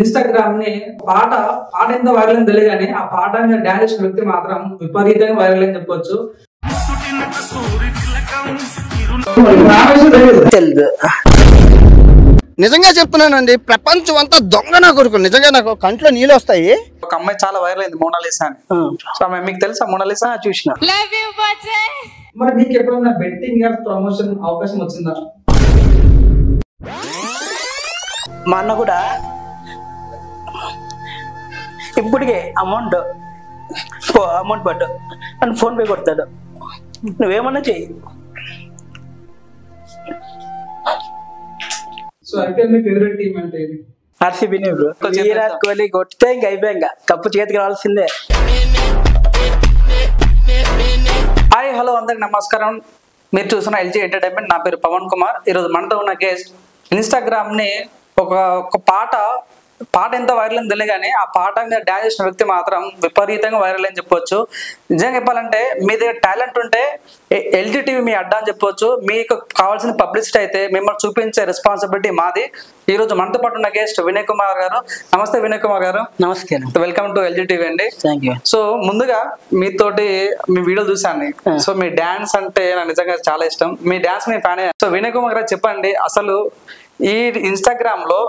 Instagram ని పాట ఎంత వైరల్ అని తెలియదు కానీ ఆ పాట మీద డాన్స్ చేసిన వ్యక్తి మాత్రం విపరీతంగా వైరల్ అని చెప్పొచ్చు. తెలుసు, నిజంగా చెప్తున్నానండి. ప్రపంచం అంతా దొంగ నా కొడుకు. నిజంగా నాకు కంట్లో నీళ్ళు వస్తాయి. ఒక అమ్మాయి చాలా వైరల్ అయింది, మోనాలిసా అని. సో మీకు తెలుసా మోనాలిసా? చూసిన. మరి మీకు ఎప్పుడైనా బెట్టింగ్ ప్రమోషన్ అవకాశం వచ్చిందా? మా అన్న కూడా ఇప్పటికే అమౌంట్ పట్టు అని ఫోన్ పే కొడతాడు. నువ్వేమన్నా చెయ్యి. సో ఐపీఎల్ మీ ఫేవరెట్ టీమ్ అంటే ఆర్సీబీనే బ్రో. విరాట్ కోహ్లీ కొట్టితే ఇంక అయిపోయా, ఇంకా కప్పు చేతికి రావాల్సిందే. హాయ్ హలో అందరికి నమస్కారం. మీరు చూస్తున్న ఎల్జీ ఎంటర్టైన్మెంట్. నా పేరు పవన్ కుమార్. ఈరోజు మనతో ఉన్న గెస్ట్ ఇన్స్టాగ్రామ్ ని ఒక పాట ఎంత వైరల్ అని తెలియదు కానీ ఆ పాట మీద డాన్స్ చేసిన వ్యక్తి మాత్రం విపరీతంగా వైరల్ అని చెప్పొచ్చు. నిజంగా చెప్పాలంటే మీ దగ్గర టాలెంట్ ఉంటే ఎల్జీ టీవీ మీ అడ్డా అని చెప్పొచ్చు. మీకు కావాల్సిన పబ్లిసిటీ అయితే మిమ్మల్ని చూపించే రెస్పాన్సిబిలిటీ మాది. ఈ రోజు మనతో పాటు ఉన్న గెస్ట్ వినయ్ కుమార్ గారు. నమస్తే వినయ్ కుమార్ గారు. నమస్కారం, వెల్కమ్ టు ఎల్జీ టీవీ అండి. Thank you. సో ముందుగా మీతోటి మీ వీడియో చూసాను. సో మీ డాన్స్ అంటే నాకు నిజంగా చాలా ఇష్టం. మీ డాన్స్ మీ ఫ్యాన్. సో వినయ్ కుమార్ గారు చెప్పండి, అసలు ఈ ఇన్స్టాగ్రామ్ లో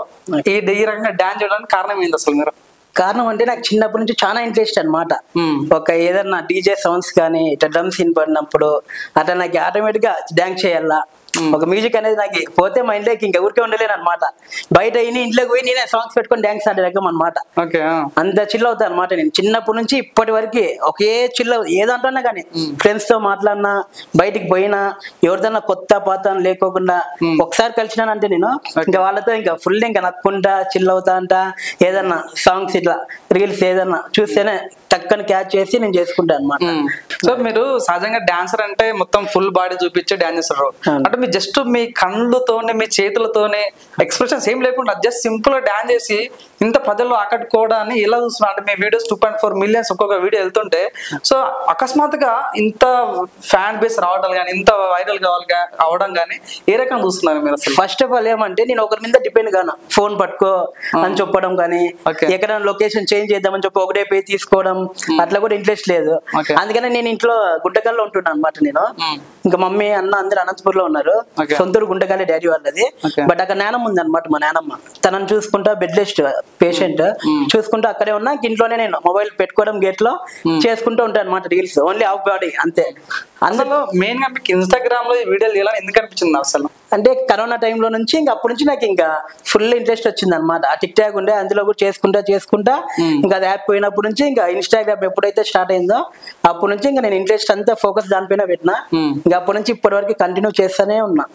ఈ రకంగా డాన్స్ చేయడానికి కారణం ఏంది అసలు? మీరు కారణం అంటే నాకు చిన్నప్పటి నుంచి చాలా ఇంట్రెస్ట్ అనమాట. ఒక ఏదన్నా డీజే సౌండ్స్ కానీ ఇట్లా డ్రమ్స్ వినపడినప్పుడు అట్లా నాకు ఆటోమేటిక్ గా డాన్స్ చేయాలా. ఒక మ్యూజిక్ అనేది నాకు పోతే మా ఇంట్లోకి ఇంకా ఊరికే ఉండలేను అనమాట. బయట ఇంట్లోకి పోయి నేనే సాంగ్స్ పెట్టుకొని డాన్స్ ఆడే రకం అనమాట. అంత చిల్ అవుతా అనమాట. నేను చిన్నప్పటి నుంచి ఇప్పటి వరకు ఒకే చిల్ ఏదంటున్నా కానీ ఫ్రెండ్స్ తో మాట్లాడినా, బయటికి పోయినా, ఎవరిదన్నా కొత్త పాత లేకోకుండా ఒకసారి కలిసినానంటే నేను ఇంకా వాళ్ళతో ఇంకా ఫుల్ ఇంకా నక్కుంటా చిల్ అవుతా అంట. ఏదన్నా సాంగ్స్ ఇట్లా రీల్స్ ఏదన్నా చూస్తేనే టక్కని క్యాచ్ చేసి నేను చేసుకుంటాను అనమాట. సో మీరు సహజంగా డాన్సర్ అంటే మొత్తం ఫుల్ బాడీ చూపించే డాన్స్ చేస్తారు అంటే మీరు జస్ట్ మీ కళ్ళతోనే మీ చేతులతోనే ఎక్స్ప్రెషన్స్ ఏం లేకుండా జస్ట్ సింపుల్ గా డాన్స్ చేసి ఇంత ప్రజల్లో ఆకట్టుకోవడాన్ని ఎలా చూస్తున్నారు అంటే మీ వీడియోస్ 2.4 మిలియన్స్ ఒక్కొక్క వీడియో వెళ్తుంటే సో అకస్మాత్తుగా ఇంత ఫ్యాన్ బేస్ రావడం కానీ ఇంత వైరల్ అవడం కానీ ఏ రకంగా చూస్తున్నారు మీరు? అసలు ఫస్ట్ ఆఫ్ ఆల్ ఏమంటే నేను ఒకరి మీద డిపెండ్ కాను. ఫోన్ పట్టుకో అని చెప్పడం కానీ ఎక్కడైనా లొకేషన్ చేంజ్ చేద్దామని చెప్పి ఒకటే పే తీసుకోవడం అట్లా కూడా ఇంట్రెస్ట్ లేదు. అందుకనే నేను ఇంట్లో గుంటకల్లో ఉంటున్నాను అనమాట. నేను ఇంకా మమ్మీ అన్న అందరు అనంతపూర్ లో ఉన్నారు. సొంతూరు గుంటకల్లే డాడీ వాళ్ళది. బట్ అక్కడ నానమ్మ ఉంది అనమాట. మా నానమ్మ తనని చూసుకుంటా, బెడ్ రెస్ట్ పేషెంట్ చూసుకుంటా అక్కడే ఉన్నా. ఇంట్లోనే నేను మొబైల్ పెట్టుకోవడం గేట్ లో చేసుకుంటూ ఉంటాను అనమాట. రీల్స్ ఓన్లీ ఆఫ్ బాడీ అంతే. అందులో మెయిన్ గా మీకు ఇన్స్టాగ్రామ్ లో ఈ వీడియోలు ఎలా ఎందుకు అనిపించింది అసలు? అంటే కరోనా టైంలో నుంచి ఇంకా అప్పటి నుంచి నాకు ఇంకా ఫుల్ ఇంట్రెస్ట్ వచ్చింది అనమాట. ఆ టిక్ టాక్ ఉండే అందులో కూడా చేసుకుంటా ఇంకా అది యాప్ పోయినప్పటి నుంచి ఇంకా ఇన్స్టాగ్రామ్ ఎప్పుడైతే స్టార్ట్ అయిందో అప్పటి నుంచి ఇంకా నేను ఇంట్రెస్ట్ అంతా ఫోకస్ దానిపైన పెట్టినా. ఇంకా అప్పటి నుంచి ఇప్పటి వరకు కంటిన్యూ చేస్తానే ఉన్నా.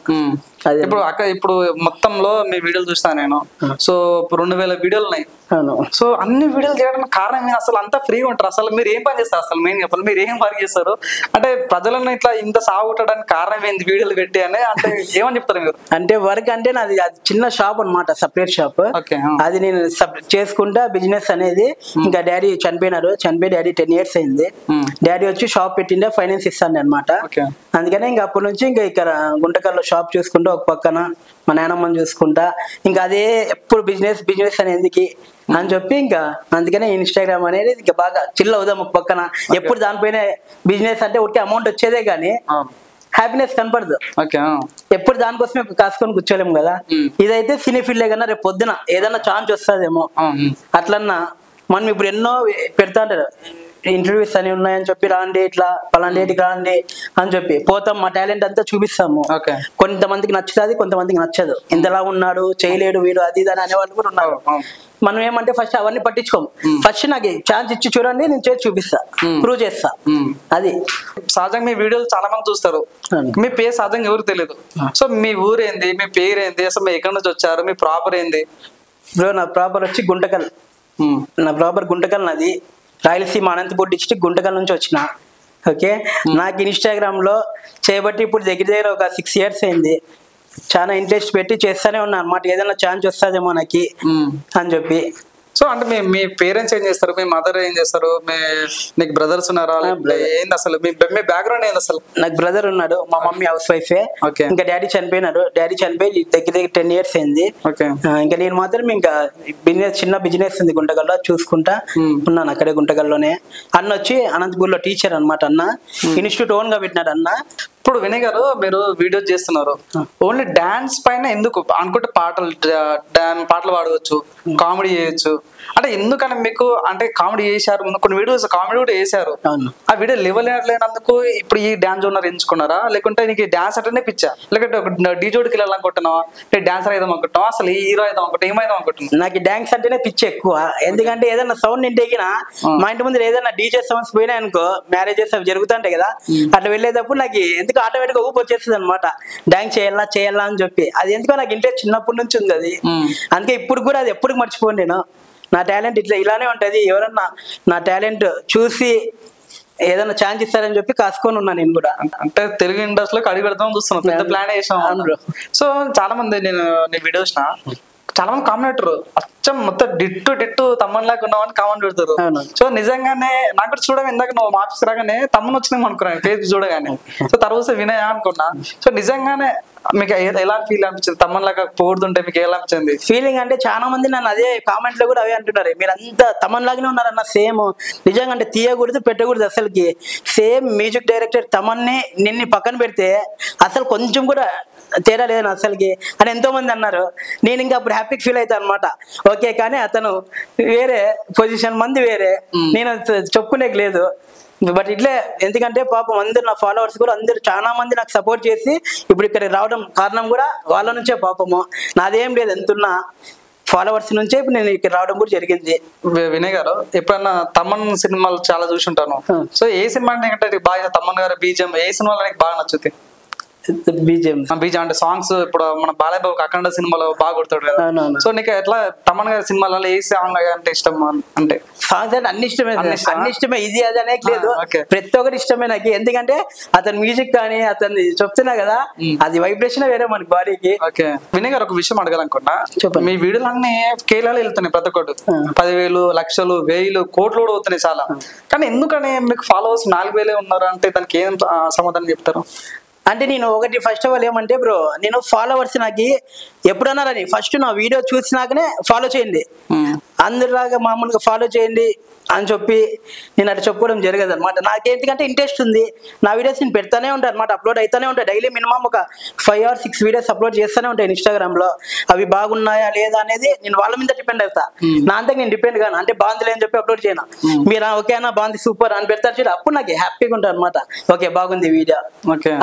ఇప్పుడు మొత్తంలో మీ వీడియోలు చూస్తాను నేను. సో 2000 వీడియోలు ఉన్నాయి. సో అన్ని వీడియోలు చేయడానికి కారణం అసలు అంతా ఫ్రీగా ఉంటారు. అసలు మీరు ఏం పని చేస్తారు? అసలు మెయిన్ చెప్పాలి, మీరు ఏం వర్క్ చేస్తారు అంటే ప్రజలను ఇట్లా ఇంత సాగుట్టడానికి కారణం ఏంది వీడియోలు పెట్టి అని అంటే ఏమని చెప్తారు మీరు? అంటే వర్క్ అంటే నాది చిన్న షాప్ అనమాట, సపరేట్ షాప్. అది నేను చేసుకుంటా బిజినెస్ అనేది. ఇంకా డాడీ చనిపోయి డాడీ 10 years అయింది. డాడీ వచ్చి షాప్ పెట్టిండే ఫైనాన్స్ ఇస్తాను అనమాట. అందుకనే ఇంకా అప్పటి నుంచి ఇంకా ఇక్కడ గుంటకల్లో షాప్ చూసుకుంటూ ఒక పక్కన మా నాన్నమ్మని చూసుకుంటా ఇంకా అదే ఎప్పుడు బిజినెస్ అనేది అని చెప్పి ఇంకా అందుకనే ఇన్స్టాగ్రామ్ అనేది ఇంకా బాగా చిల్ అవుదాం ఒక పక్కన. ఎప్పుడు దానిపైన బిజినెస్ అంటే ఒకటి అమౌంట్ వచ్చేదే గానీ హ్యాపీనెస్ కనపడదు. ఎప్పుడు దానికోసమే కాసుకొని కూర్చోలేము కదా. ఇదైతే సినీ ఫీల్డ్ కన్నా రేపు పొద్దున ఏదన్నా ఛాన్స్ వస్తుందేమో అట్లన్నా. మనం ఇప్పుడు ఎన్నో పెడతా ఉంటారు ఇంటర్వ్యూస్ అని ఉన్నాయని చెప్పి, రాండి ఇట్లా పలానా డేట్కి రాండి అని చెప్పి పోతాం. మా టాలెంట్ అంతా చూపిస్తాము. కొంతమందికి నచ్చుతుంది, కొంతమందికి నచ్చదు. ఇంతలా ఉన్నాడు, చేయలేడు వీడు, అది ఇది అని అనేవాళ్ళు కూడా ఉన్నారు. మనం ఏమంటే ఫస్ట్ అవన్నీ పట్టించుకోము. ఫస్ట్ నాకు ఛాన్స్ ఇచ్చి చూడండి, నేను చేసి చూపిస్తా, ప్రూవ్ చేస్తా. అది సహజంగా మీ వీడియోలు చాలా మంది చూస్తారు. మీ పేరు సహజంగా ఎవరికి తెలియదు. సో మీ ఊరేంది, మీ పేరు ఏంది, అసలు మీరు ఎక్కడి నుంచి వచ్చారు, మీ ప్రాపర్ ఏంది? బ్రో నా ప్రాపర్ వచ్చి గుంటకల్. నా ప్రాపర్ గుంటకల్. నాది రాయలసీమ అనంతపూర్ డిస్ట్రిక్ట్ గుంటకల్ నుంచి వచ్చిన. ఓకే, నాకు ఇన్స్టాగ్రామ్ లో చేయబట్టి ఇప్పుడు దగ్గర ఒక 6 years అయింది. చాలా ఇంట్రెస్ట్ పెట్టి చేస్తానే ఉన్నా అనమాట. ఏదైనా ఛాన్స్ వస్తుందేమో నాకు అని చెప్పి సో అంటే మీ పేరెంట్స్ ఏం చేస్తారు, మీ మదర్ ఏం చేస్తారు, నీకు బ్రదర్స్ ఉన్నారా, ఏంది అసలు మీ బ్యాక్గ్రౌండ్ ఏంది అసలు? నాకు బ్రదర్ ఉన్నాడు, మా మమ్మీ హౌస్ వైఫే. ఇంకా డాడీ చనిపోయినాడు, డాడీ చనిపోయి దగ్గర 10 years అయింది. ఇంకా నేను మాత్రం ఇంకా చిన్న బిజినెస్ ఉంది గుంటగల్లో, చూసుకుంటా ఉన్నాను అక్కడే గుంటగల్లోనే. అన్న వచ్చి అనంతపూర్లో టీచర్ అనమాట. అన్న ఇన్స్టిట్యూట్ ఓన్ గా పెట్టినాడు అన్న. ఇప్పుడు వినయ్ గారు మీరు వీడియోస్ చేస్తున్నారు, ఓన్లీ డాన్స్ పైన ఎందుకు అనుకుంటే పాటలు పాడవచ్చు, కామెడీ చేయొచ్చు అంటే ఎందుకని మీకు అంటే కామెడీ చేశారు, కొన్ని వీడియోస్ కామెడీ కూడా చేశారు, ఆ వీడియో లెవెల్ లేనందుకు ఇప్పుడు ఈ డాన్స్ జోనర్ ఎంచుకున్నారా, లేకుంటే నీకు డాన్స్ అంటేనే పిచ్చా, లేకుంటే డీజోడికి వెళ్ళాలనుకుంటున్నావా, డాన్సర్ అయిదాం అనుకుంటున్నావా, అసలు ఈ హీరో అయిదాం అనుకుంటా, ఏమైదాం అనుకుంటున్నా? నాకు డాన్స్ అంటేనే పిచ్చి ఎక్కువ. ఎందుకంటే ఏదైనా సౌండ్ ఇంటేకినా మా ఇంటి ముందు ఏదైనా డీజే సౌండ్స్ పోయినాయి అనుకో, మ్యారేజెస్ అవి జరుగుతుంటాయి కదా, అట్లా వెళ్ళేటప్పుడు నాకు ఎందుకు ఆటోమేటిక్ ఊపు వచ్చేస్తుంది అనమాట, డాన్స్ చేయాలా అని చెప్పి. అది ఎందుకో నాకు ఇంట్రెస్ట్ చిన్నప్పటి నుంచి ఉంది అది. అందుకే ఇప్పుడు కూడా అది ఎప్పుడు మర్చిపోను నేను. నా టాలెంట్ ఇలానే ఉంటది, ఎవరన్నా నా టాలెంట్ చూసి ఏదైనా ఛాన్స్ ఇస్తారని చెప్పి కాసుకొని ఉన్నా నేను కూడా. అంటే తెలుగు ఇండస్ట్రీలోకి అడుగు పెడతాం చూస్తున్నాం, పెద్ద ప్లాన్ వేసాం. సో చాలా మంది నేను వీడియోస్ చాలా మంది కామెంటర్ అచ్చం మొత్తం డిట్టు తమ్మన్ లాగా ఉన్నామని కామెంట్ పెడతారు. సో నిజంగానే నాకు కూడా చూడగా ఇందాక నువ్వు ఆఫీస్ రాగానే తమ్మన్ వచ్చినాం అనుకున్నాను ఫేస్ చూడగానే. సో తర్వాత వినయ్ అనుకున్నా. సో నిజంగానే మీకు ఎలా ఫీల్ అనిపించింది, తమ్మన్ లాగా పోడుతుంటే మీకు ఎలా అనిపించింది ఫీలింగ్? అంటే చాలా మంది నన్ను అదే కామెంట్ లో కూడా అవే అంటున్నారు, మీరు అంతా తమన్ లాగానే ఉన్నారన్న సేమ్. నిజంగా అంటే తీయకూడదు పెట్టకూడదు, అసలుకి సేమ్ మ్యూజిక్ డైరెక్టర్ తమన్ని నిన్ను పక్కన పెడితే అసలు కొంచెం కూడా తేడా లేదని అసలుకి అని ఎంతో మంది అన్నారు. నేను ఇంకా అప్పుడు హ్యాపీ ఫీల్ అవుతాను అనమాట. ఓకే, కానీ అతను వేరే పొజిషన్, మంది వేరే, నేను చెప్పుకునేకి లేదు. బట్ ఇట్లే ఎందుకంటే పాపం అందరు నా ఫాలోవర్స్ కూడా అందరు చాలా మంది నాకు సపోర్ట్ చేసి ఇప్పుడు ఇక్కడ రావడం కారణం కూడా వాళ్ళ నుంచే. పాపము నాదేం లేదు, ఎంతున్నా ఫాలోవర్స్ నుంచే ఇప్పుడు నేను ఇక్కడ రావడం కూడా జరిగింది. వినయ్ గారు ఎప్పుడన్నా తమ్మన్ సినిమాలు చాలా చూసి ఉంటాను. సో ఏ సినిమా అంటే బాగా తమ్మన్ గారు బీజం ఏ సినిమాలో నీకు బాగా నచ్చుతుంది? బీజం అంటే సాంగ్స్ ఇప్పుడు మన బాలయ్య బాబు అఖండ సినిమాలో బాగా కొడతాడు కదా. సో నీకు ఎట్లా తమ్మన్ గారి సినిమాలలో ఏ సాంగ్ అంటే ఇష్టం? అంటే సాంగ్స్ అంటే అన్ని ఇష్టమే, ఇది అది అనే లేదు, ప్రతి ఒక్కటి ఇష్టమే నాకు. ఎందుకంటే అతని మ్యూజిక్ కానీ అతన్ని చెప్తున్నా కదా, అది వైబ్రేషన్ వేరే మనకి బాడీకి. ఓకే వినయ్ గారు ఒక విషయం అడగాలనుకున్నా, మీ వీడియోలు అన్ని కేరళలో వెళ్తున్నాయి, ప్రతి ఒక్కటి 10,000 లక్షలు 1000 కోట్లు కూడా అవుతున్నాయి చాలా. కానీ ఎందుకని మీకు ఫాలోవర్స్ 4,000 ఉన్నారు అంటే దానికి ఏం సమాధానం చెప్తారు? అంటే నేను ఒకటి ఫస్ట్ ఆఫ్ ఆల్ ఏమంటే బ్రో, నేను ఫాలోవర్స్ నాకు ఎప్పుడన్నారని ఫస్ట్ నా వీడియో చూసినాకనే ఫాలో చేయండి, అందరిలాగా మామూలుగా ఫాలో చేయండి అని చెప్పి నేను అట్లా చెప్పుకోవడం జరగదు అనమాట. నాకేంటికంటే ఇంట్రెస్ట్ ఉంది, నా వీడియోస్ నేను పెడతానే ఉంటాను అనమాట, అప్లోడ్ అవుతానే ఉంటాయి. డైలీ మినిమం ఒక 5 or 6 వీడియోస్ అప్లోడ్ చేస్తూనే ఉంటాను ఇన్స్టాగ్రామ్లో. అవి బాగున్నాయా లేదా అనేది నేను వాళ్ళ మీద డిపెండ్ అవుతా, నా అంతకు నేను డిపెండ్ కాను. అంటే బాగుంది అని చెప్పి అప్లోడ్ చేయను, మీరు ఓకే అన్న బాగుంది సూపర్ అని పెడతారు చూడ, అప్పుడు నాకు హ్యాపీగా ఉంటాను అనమాట. ఓకే బాగుంది వీడియో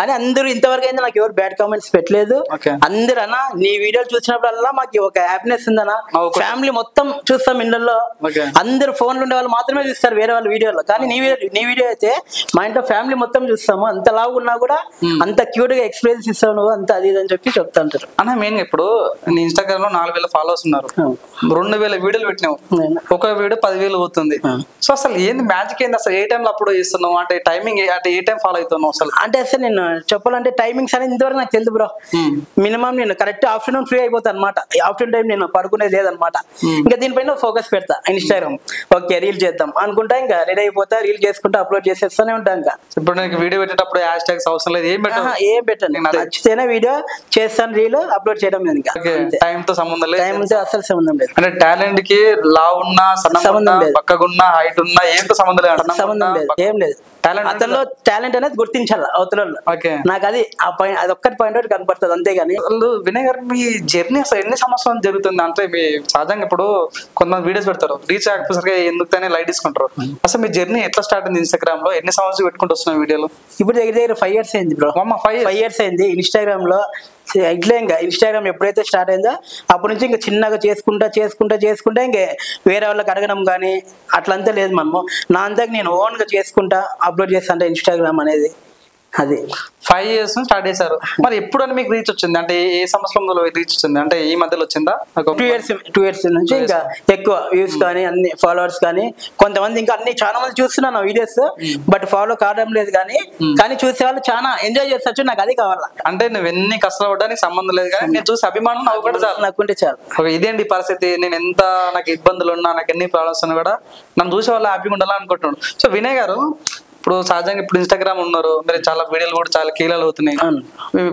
అని. అందరూ ఇంతవరకు అయితే నాకు ఎవరు బ్యాడ్ కామెంట్స్ పెట్టలేదు. అందరూ అన్న నీ వీడియోలు చూసినప్పుడల్లా మాకు ఒక హ్యాపీనెస్ ఉందన్న, ఫ్యామిలీ మొత్తం చూస్తాం ఇళ్ళల్లో, అందరు ఫోన్లు ఉండే వాళ్ళు మాత్రమే చూస్తారు వేరే వాళ్ళ వీడియోలో, కానీ నీ వీడియో అయితే మా ఇంట్లో ఫ్యామిలీ మొత్తం చూస్తాము. అంత లావు ఉన్నా కూడా అంత క్యూట్ గా ఎక్స్పీరియన్స్ ఇస్తావు నువ్వు, అంత అది అని చెప్పి చెప్తా ఉంటారు అన్న. మెయిన్ ఇప్పుడు నీ ఇన్స్టాగ్రామ్ లో 4,000 ఫాలోవర్స్ ఉన్నారు, 2,000 వీడియోలు పెట్టినావు, ఒక వీడియో 10,000 అవుతుంది. సో అసలు ఏంది మ్యాజిక్ ఏంది అసలు? ఏ టైంలో అప్లోడ్ చేస్తున్నావు అంటే టైమింగ్ అంటే ఏ టైం ఫాలో అవుతున్నావు అసలు? అంటే అసలు నేను చెప్పాలంటే టైమింగ్స్ అనేది ఇంతవరకు నాకు తెలుసు బ్రో. మినిమం నేను కరెక్ట్ ఆఫ్టర్నూన్ ఫ్రీ అయిపోతాను అనమాట, ఆఫ్టర్నూన్ టైం నేను పడుకునేది లేదనమాట. ఇంకా దీనిపైన ఫోకస్ పెడతా. ఇన్స్టాగ్రామ్ ఓకే రీల్ చేద్దాం అనుకుంటా, ఇంకా రెడీ అయిపోతా, రీల్ చేసుకుంటా అప్లోడ్ చేసేస్తానే ఉంటా. ఇంకా ఇప్పుడు నీకు వీడియో పెట్టేటప్పుడు హ్యాష్ ట్యాగ్స్ అవసరం లేదు, ఏం పెట్టాను, నచ్చితేనే వీడియో చేస్తాను, రీల్ అప్లోడ్ చేయడం లేదు. ఇంకా టైం తో సంబంధం లేదు, టైంతో అసలు సంబంధం లేదు. అంటే టాలెంట్ కి లావు ఉన్నా సంబంధం లేదు, పక్కగున్నా హైట్ ఉన్నా ఏంతో సంబంధం లేదు, సంబంధం లేదు, ఏం లేదు. అతనిలో టాలెంట్ అనేది గుర్తించాలి అవతల. నాకు అది ఒక్కటి పాయింట్ అవుట్ కనపడుతుంది అంతేగాని. వినయ్ గారు మీ జర్నీ అసలు ఎన్ని సంవత్సరాలు జరుగుతుంది అంటే మీ సహజంగా ఇప్పుడు కొంతమంది వీడియోస్ పెడతారు, రీచ్ అయ్యేసరికి ఎందుకు లైట్ తీసుకుంటారు. అసలు మీ జర్నీ ఎట్లా స్టార్ట్ అయింది? ఇన్స్టాగ్రామ్ లో ఎన్ని సంవత్సరాలు పెట్టుకుంటూ వస్తున్నాయి వీడియోలు? ఇప్పుడు దగ్గర 5 years అయింది బ్రో. 5 years అయింది ఇన్స్టాగ్రామ్ లో. ఇట్లా ఇంకా ఇన్స్టాగ్రామ్ ఎప్పుడైతే స్టార్ట్ అయిందో అప్పటి నుంచి ఇంకా చిన్నగా చేసుకుంటా ఇంకా వేరే వాళ్ళకి అడగడం కానీ అట్లంతా లేదు. మనము నా అంతకు నేను ఓన్గా చేసుకుంటా అప్లోడ్ చేస్తా ఇన్స్టాగ్రామ్ అనేది. అది 5 years నుంచి స్టార్ట్ చేశారు. మరి ఎప్పుడని మీకు రీచ్ వచ్చింది, అంటే ఏ సంవత్సరంలో రీచ్ వచ్చింది, అంటే ఈ మధ్యలో వచ్చిందా? 2 years నుంచి ఇంకా ఎక్కువ వ్యూస్ కానీ అన్ని ఫాలోవర్స్ కానీ, కొంతమంది ఇంకా అన్ని చాలా మంది చూస్తున్నాను వీడియోస్, బట్ ఫాలో కావడం లేదు కానీ చూసే వాళ్ళు చాలా ఎంజాయ్ చేస్తారు. నాకు అది కావాలా, అంటే నువ్వు ఎన్ని కష్టపడడానికి సంబంధం లేదు కానీ నేను చూసి అభిమానం నవ్వుకుంటే చాలు, నాకుంటే చాలు. ఇదేంటి పరిస్థితి, నేను ఎంత నాకు ఇబ్బందులు ఉన్నా, నాకు ఎన్ని ప్రాబ్లమ్స్ ఉన్నా కూడా నన్ను చూసే వాళ్ళు హ్యాపీగా ఉండాలని అనుకుంటున్నాడు. సో వినయ్ గారు, ఇప్పుడు సహజంగా ఇప్పుడు ఇన్స్టాగ్రామ్ ఉన్నారు, మీరు చాలా వీడియోలు కూడా చాలా కీలలు అవుతున్నాయి.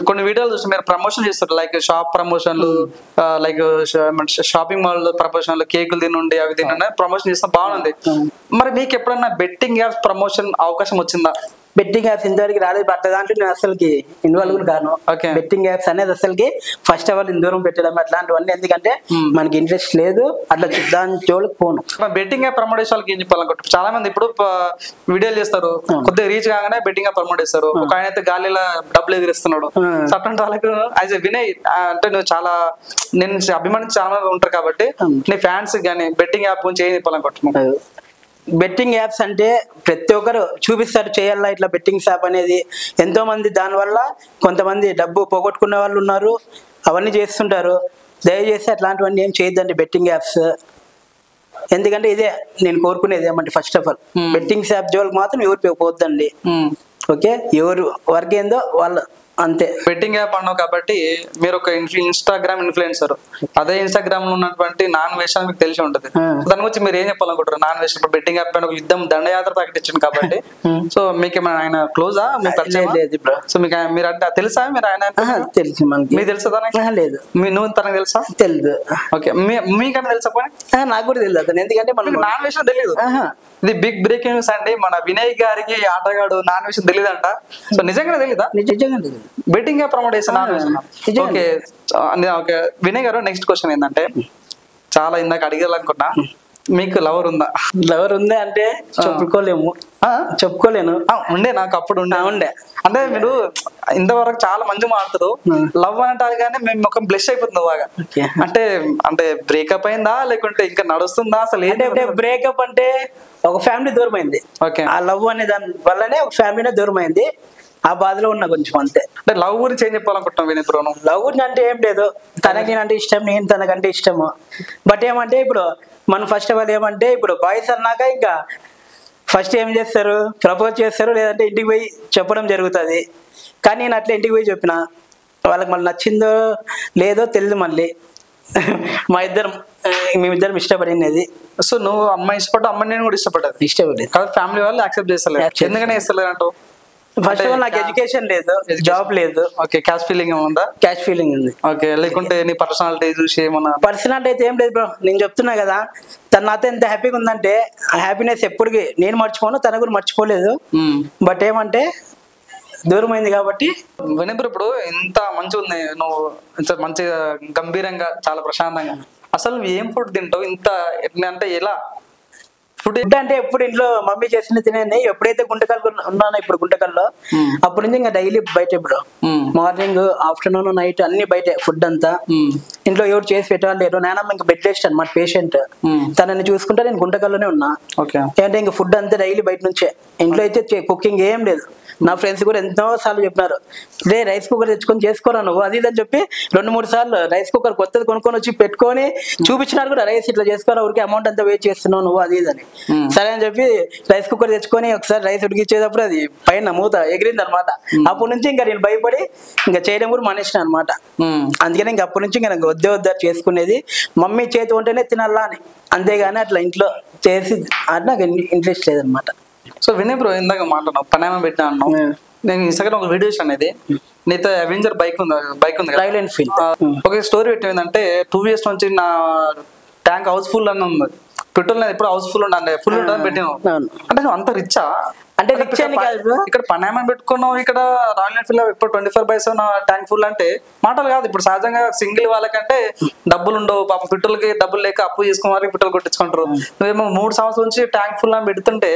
కొన్ని వీడియోలు చూసి మీరు ప్రమోషన్ చేస్తారు, లైక్ షాప్ ప్రమోషన్లు, లైక్ షాపింగ్ మాల్ ప్రమోషన్లు, కేకులు తినుండి అవి తినండి ప్రమోషన్ చేస్తే బాగుంది. మరి మీకు ఎప్పుడన్నా బెట్టింగ్ యాప్స్ ప్రమోషన్ అవకాశం వచ్చిందా? బెట్టింగ్ యాప్స్ ఇంతవరకు రాలేదు, బట్ దాంట్లో నేను అసలుకి ఇన్వాల్వ్ కాను. బెట్టింగ్ యాప్స్ అనేది అసలుకి ఫస్ట్ ఆఫ్ ఆల్ దూరం పెట్టడం అట్లాంటివన్నీ, ఎందుకంటే మనకి ఇంట్రెస్ట్ లేదు, అట్లా దాని జోలికి పోను. బెట్టింగ్ యాప్ ప్రమోట్ చేసే వాళ్ళకి ఏం చెప్పాలనుకుంటారు? చాలా మంది ఇప్పుడు వీడియోలు చేస్తారు, కొద్దిగా రీచ్ కాగానే బెట్టింగ్ యాప్ ప్రమోట్ చేస్తారు, ఒక ఆయన అయితే గాలిలో డబ్బులు ఎగిరిస్తున్నాడు. అట్లాంటి వాళ్ళకు యాజ్ ఎ వినయ్, అంటే నువ్వు చాలా, నేను అభిమానించి చాలా మంది ఉంటారు కాబట్టి నీ ఫ్యాన్స్ కానీ బెట్టింగ్ యాప్ గురించి ఏం చెప్పాలనుకుంటున్నావు? బెట్టింగ్ యాప్స్ అంటే ప్రతి ఒక్కరు చూపిస్తారు చేయాలా ఇట్లా బెట్టింగ్ యాప్ అనేది. ఎంతో మంది దానివల్ల కొంతమంది డబ్బు పోగొట్టుకునే వాళ్ళు ఉన్నారు, అవన్నీ చేస్తుంటారు. దయచేసి అట్లాంటివన్నీ ఏం చేయొద్దండి బెట్టింగ్ యాప్స్. ఎందుకంటే ఇదే నేను కోరుకునేది ఏమంటే, first of all betting app జోలికి మాత్రం ఎవరు పోవద్దండి. ఓకే, ఎవరు వర్క్ ఏందో వాళ్ళు అంతే. బెట్టింగ్ యాప్ అన్నావు కాబట్టి మీరు ఒక ఇన్స్టాగ్రామ్ ఇన్ఫ్లుయెన్సర్, అదే ఇన్స్టాగ్రామ్ లో ఉన్నటువంటి నాన్ వేషన్ మీకు తెలిసి ఉంటది. దాని గురించి మీరు ఏం చెప్పాలనుకుంటారు? నాన్ వేషన్ ఇప్పుడు బెట్టింగ్ యాప్ పైన ఒక యుద్ధం దండయాత్ర ప్రకటించింది కాబట్టి, సో మీకు ఆయన క్లోజా? సో మీకు మీరు అంటే తెలుసా? మీరు ఆయన తెలుసు, మీకు తెలుసా? లేదు. నువ్వు తనకు తెలుసా? తెలియదు. ఓకే, మీకన్నా తెలుసా? నాకు కూడా తెలియదు అతను, ఎందుకంటే మనకు నాన్ వేషన్ తెలియదు. ఇది బిగ్ బ్రేకింగ్ న్యూస్ అండి. మన వినయ్ గారికి ఆటగాడు నాన్ వేషన్ తెలియదంట. సో నిజంగానే తెలీదా? నిజంగా తెలియదు. బెట్టింగ్ యాప్ ప్రమోట్ చేసిన నాన్ వేషన్. ఓకే ఓకే వినయ్ గారు, నెక్స్ట్ క్వశ్చన్ ఏంటంటే, చాలా ఇందాక అడిగాలనుకున్నా, మీకు లవర్ ఉందా? లవర్ ఉందా అంటే చెప్పుకోలేము, చెప్పుకోలేను. ఉండే, నాకు అప్పుడు ఉండే. అంటే మీరు ఇంతవరకు చాలా మంది మాట్లాడుతారు, లవ్ అంటారు కానీ మేము ఒక బ్లెస్ అయిపోతుంది బాగా. అంటే అంటే బ్రేకప్ అయిందా లేకుంటే ఇంకా నడుస్తుందా? అసలు ఏంటంటే బ్రేకప్ అంటే ఒక ఫ్యామిలీ దూరం అయింది. ఆ లవ్ అనే దాని వల్లనే ఒక ఫ్యామిలీనే దూరం అయింది. ఆ బాధలో ఉన్నా కొంచెం అంతే. అంటే లవ్ గురించి ఏం చెప్పాలనుకుంటున్నాం వినయ్? లవ్ గురించి అంటే ఏం లేదు, తనకి నేనంటే ఇష్టం, నేను తనకంటే ఇష్టము. బట్ ఏమంటే ఇప్పుడు మనం ఫస్ట్ ఆఫ్ ఆల్ ఏమంటే, ఇప్పుడు బాయ్స్ అన్నాక ఇంకా ఫస్ట్ ఏం చేస్తారు, ప్రపోజ్ చేస్తారు, లేదంటే ఇంటికి పోయి చెప్పడం జరుగుతుంది. కానీ నేను అట్లా ఇంటికి పోయి చెప్పిన వాళ్ళకి మళ్ళీ నచ్చిందో లేదో తెలియదు. మళ్ళీ మేమిద్దరం ఇష్టపడినది. సో నువ్వు అమ్మాయి ఇష్టపడ్డా, అమ్మాయి నేను కూడా ఇష్టపడేది కదా, ఫ్యామిలీ వాళ్ళు యాక్సెప్ట్ చేస్తలేదు. ఎందుకనే ఇస్తలేదు అంటావు? ఫస్ట్ ఆఫ్ ఆల్ నాకు ఎడ్యుకేషన్ లేదు, జాబ్ లేదు. ఓకే, క్యాష్ ఫీలింగ్ ఉందా? క్యాష్ ఫీలింగ్ ఉంది. ఓకే, లేకుంటే నీ పర్సనాలిటీ చూసి ఏమన్నా? పర్సనాలిటీ అయితే ఏం లేదు బ్రో, నేను చెప్తున్నా కదా, తన నాతో ఎంత హ్యాపీగా ఉందంటే ఆ హ్యాపీనెస్ ఎప్పటికీ నేను మర్చిపోను, తన కూడా మర్చిపోలేదు. బట్ ఏమంటే దూరం అయింది కాబట్టి. వినయ్ ఇప్పుడు ఇంత మంచిగా ఉంది, నువ్వు ఇంత మంచిగా గంభీరంగా చాలా ప్రశాంతంగా, అసలు నువ్వు ఏం ఫుడ్ తింటావు ఇంత అంటే ఎలా? ఫుడ్ అంటే ఎప్పుడు ఇంట్లో మమ్మీ చేసిన తినేది. ఎప్పుడైతే గుంటకల్ ఉన్నానో ఇప్పుడు గుంటకల్లో, అప్పటి నుంచి ఇంకా డైలీ బయట. ఇప్పుడు మార్నింగ్, ఆఫ్టర్నూన్, నైట్ అన్ని బయటే. ఫుడ్ అంతా ఇంట్లో ఎవరు చేసి పెట్టాలి లేరు. నానమ్మ ఇంకా బెడ్ రెస్ట్ అనమాట, పేషెంట్. తనని చూసుకుంటా నేను గుంటకల్లోనే ఉన్నా. అంటే ఇంకా ఫుడ్ అంతా డైలీ బయట నుంచే. ఇంట్లో అయితే కుకింగ్ ఏం లేదు. నా ఫ్రెండ్స్ కూడా ఎంతో సార్లు చెప్పినారు, రే రైస్ కుక్కర్ తెచ్చుకొని చేసుకోరా నువ్వు అది ఇదని చెప్పి 2-3 సార్లు రైస్ కుక్కర్ కొత్తది కొనుక్కొని వచ్చి పెట్టుకొని చూపించినారు కూడా. రైస్ ఇట్లా చేసుకోరా, ఊరికి అమౌంట్ అంతా వేస్ట్ చేస్తున్నావు నువ్వు అది ఇదని. సరే అని చెప్పి రైస్ కుక్కర్ తెచ్చుకొని ఒకసారి రైస్ ఉడికిచ్చేటప్పుడు అది పైన మూత ఎగిరింది అనమాట. అప్పటి నుంచి ఇంకా నేను భయపడి ఇంకా చేయడం కూడా మానేసిన అనమాట. అందుకని ఇంకా అప్పటి నుంచి ఇంకా నాకు వద్ద చేసుకునేది మమ్మీ చేతి ఉంటేనే తినాలా అని, అంతేగాని అట్లా ఇంట్లో చేసి అది నాకు ఇంట్రెస్ట్ లేదనమాట. సో వినయ్ బ్రో, ఇందాక మాట్లాడినావు పనామా పెట్టినా అన్నావు. నేను ఇన్స్టాగ్రామ్ ఒక వీడియోస్ అనేది నీతో అవెంజర్ బైక్ ఉంది రాయల్ ఎన్ఫీల్డ్. ఒక స్టోరీ పెట్టిందంటే 2 years నుంచి నా ట్యాంక్ హౌస్ ఫుల్ అని ఉంది, పెట్రోల్ ఎప్పుడు హౌస్ ఫుల్ ఉండే ఫుల్ ఉంటుందని పెట్టినావు. అంటే నువ్వు అంత రిచ్చా? అంటే రిచ్ అని కాదు, ఇక్కడ పనామా పెట్టుకున్నావు, ఇక్కడ రాయల్ ఎన్ఫీల్డ్ ఇప్పుడు 24/7 ట్యాంక్ ఫుల్ అంటే మాటలు కాదు. ఇప్పుడు సహజంగా సింగిల్ వాళ్ళకంటే డబ్బులు ఉండవు, పాప పెట్రోల్ కి డబ్బులు లేక అప్పు చేసుకుని పెట్రోల్ కొట్టించుకుంటారు. నువ్వేమో 3 సంవత్సరాల నుంచి ట్యాంక్ ఫుల్ అని పెడుతుంటే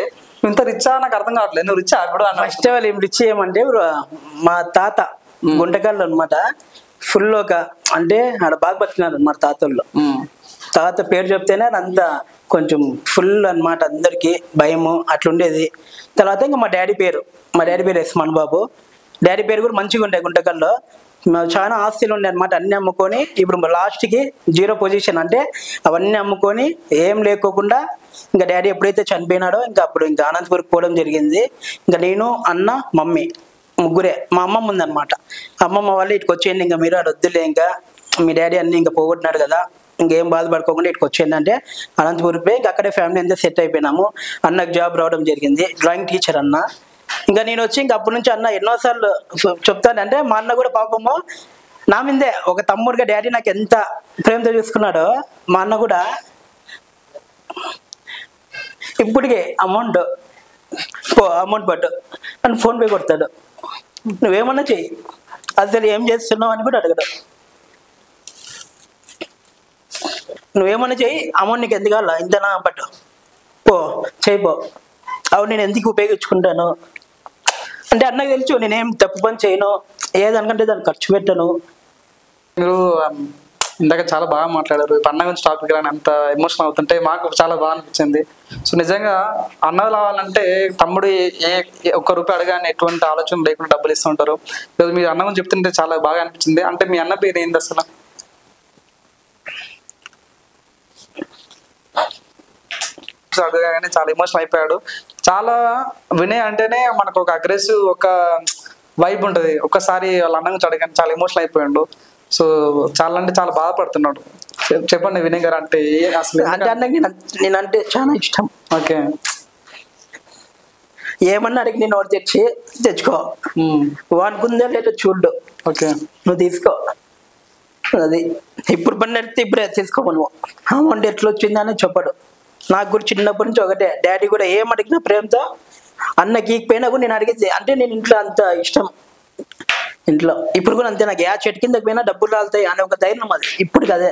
ఇంత రిచ్చా? నాకు అర్థం కావట్లేదు. నువ్వు రిచ్చా? ఇప్పుడు ఫస్ట్ ఆఫ్ ఆల్ ఏం రిచ్ ఏమంటే, మా తాత గుంటకల్లో అనమాట ఫుల్ ఒక అంటే ఆడ బాగా బతికినారు అనమాట తాతల్లో. తాత పేరు చెప్తేనే అంతా కొంచెం ఫుల్ అనమాట, అందరికి భయము అట్లుండేది. తర్వాత ఇంకా మా డాడీ పేరు ఎస్మాన్ బాబు. డాడీ పేరు కూడా మంచిగా ఉంటాయి గుంటకల్లో. చాలా ఆస్తులు ఉండే అనమాట, అన్ని అమ్ముకొని ఇప్పుడు లాస్ట్కి 0 పొజిషన్. అంటే అవన్నీ అమ్ముకొని ఏం లేకోకుండా ఇంకా డాడీ ఎప్పుడైతే చనిపోయినాడో ఇంకా అప్పుడు ఇంకా అనంతపురికి పోవడం జరిగింది. ఇంకా నేను, అన్న, మమ్మీ ముగ్గురే. మా అమ్మమ్మ ఉందన్నమాట. అమ్మమ్మ వాళ్ళు ఇటుకు వచ్చేయండి, ఇంకా మీరు వద్దులే, ఇంకా మీ డాడీ అన్ని ఇంకా పోగొట్టినాడు కదా, ఇంకేం బాధపడుకోకుండా ఇటుకు వచ్చేయండి అంటే అనంతపురికి పోయి ఇంకా అక్కడే ఫ్యామిలీ అంతా సెట్ అయిపోయినాము. అన్నకు జాబ్ రావడం జరిగింది, డ్రాయింగ్ టీచర్ అన్న. ఇంకా నేను వచ్చి ఇంకా అప్పటి నుంచి అన్న ఎన్నోసార్లు చెప్తానంటే మా అన్న కూడా పాపము నా మీదే ఒక తమ్ముడిగా డాడీ నాకు ఎంత ప్రేమతో చూసుకున్నాడో మా అన్న కూడా ఇప్పటికే అమౌంట్ పట్టు అని ఫోన్ పే కొడతాడు. నువ్వేమన్నా చెయ్యి, అసలు ఏం చేస్తున్నావు అని కూడా అడగడు. నువ్వేమన్నా చెయ్యి, అమౌంట్ నీకు ఎందుకు కావాలా, ఇంతనా పట్టు, పో చేయిపో. అవి నేను ఎందుకు ఉపయోగించుకుంటాను అంటే అన్నకు తెలుసు నేనేం తప్పు పని చేయను, ఏదనుకంటే దాన్ని ఖర్చు పెట్టను. మీరు ఇందాక చాలా బాగా మాట్లాడారు. పండగ గురించి టాపిక్ రాని అంత ఎమోషనల్ అవుతుంటే మాకు చాలా బాగా అనిపించింది. సో నిజంగా అన్న రావాలంటే తమ్ముడు ఒక్క రూపాయి అడగానే ఎటువంటి ఆలోచన లేకుండా డబ్బులు ఇస్తూ ఉంటారు. మీరు అన్న గురించి చెప్తుంటే చాలా బాగా అనిపించింది. అంటే మీ అన్న పేరు ఏంది అసలు? అడగగానే చాలా ఎమోషనల్ అయిపోయాడు. చాలా వినయ్ అంటేనే మనకు ఒక అగ్రెసివ్ ఒక వైబ్ ఉంటుంది. ఒక్కసారి వాళ్ళ అన్న గురించి అడగానే చాలా ఎమోషనల్ అయిపోయాడు. సో చాలా అంటే చాలా బాధపడుతున్నాడు. చెప్పండి వినయ్ గారు, అంటే అసలు అంటే అన్నకి నేనంటే చాలా ఇష్టం. ఓకే, ఏమన్నా అడిగి నేను ఒకటి తెచ్చుకో, వాడుకుందా లేదా చూడ్డు, ఓకే నువ్వు తీసుకో. అది ఇప్పుడు పని నడితే ఇప్పుడే తీసుకో, నువ్వు అమౌంట్ ఎట్లా వచ్చిందని చెప్పడు. నాకు కూడా చిన్నప్పటి నుంచి ఒకటే, డాడీ కూడా ఏం అడిగినా ప్రేమతో, అన్న గీకపోయినా కూడా నేను అడిగేది. అంటే నేను ఇంట్లో అంత ఇష్టం, ఇంట్లో ఇప్పుడు కూడా అంతే. నాకు చెట్టు కిందకి పోయినా డబ్బులు రాలుతాయి అనే ఒక ధైర్యం అది ఇప్పుడు కదే.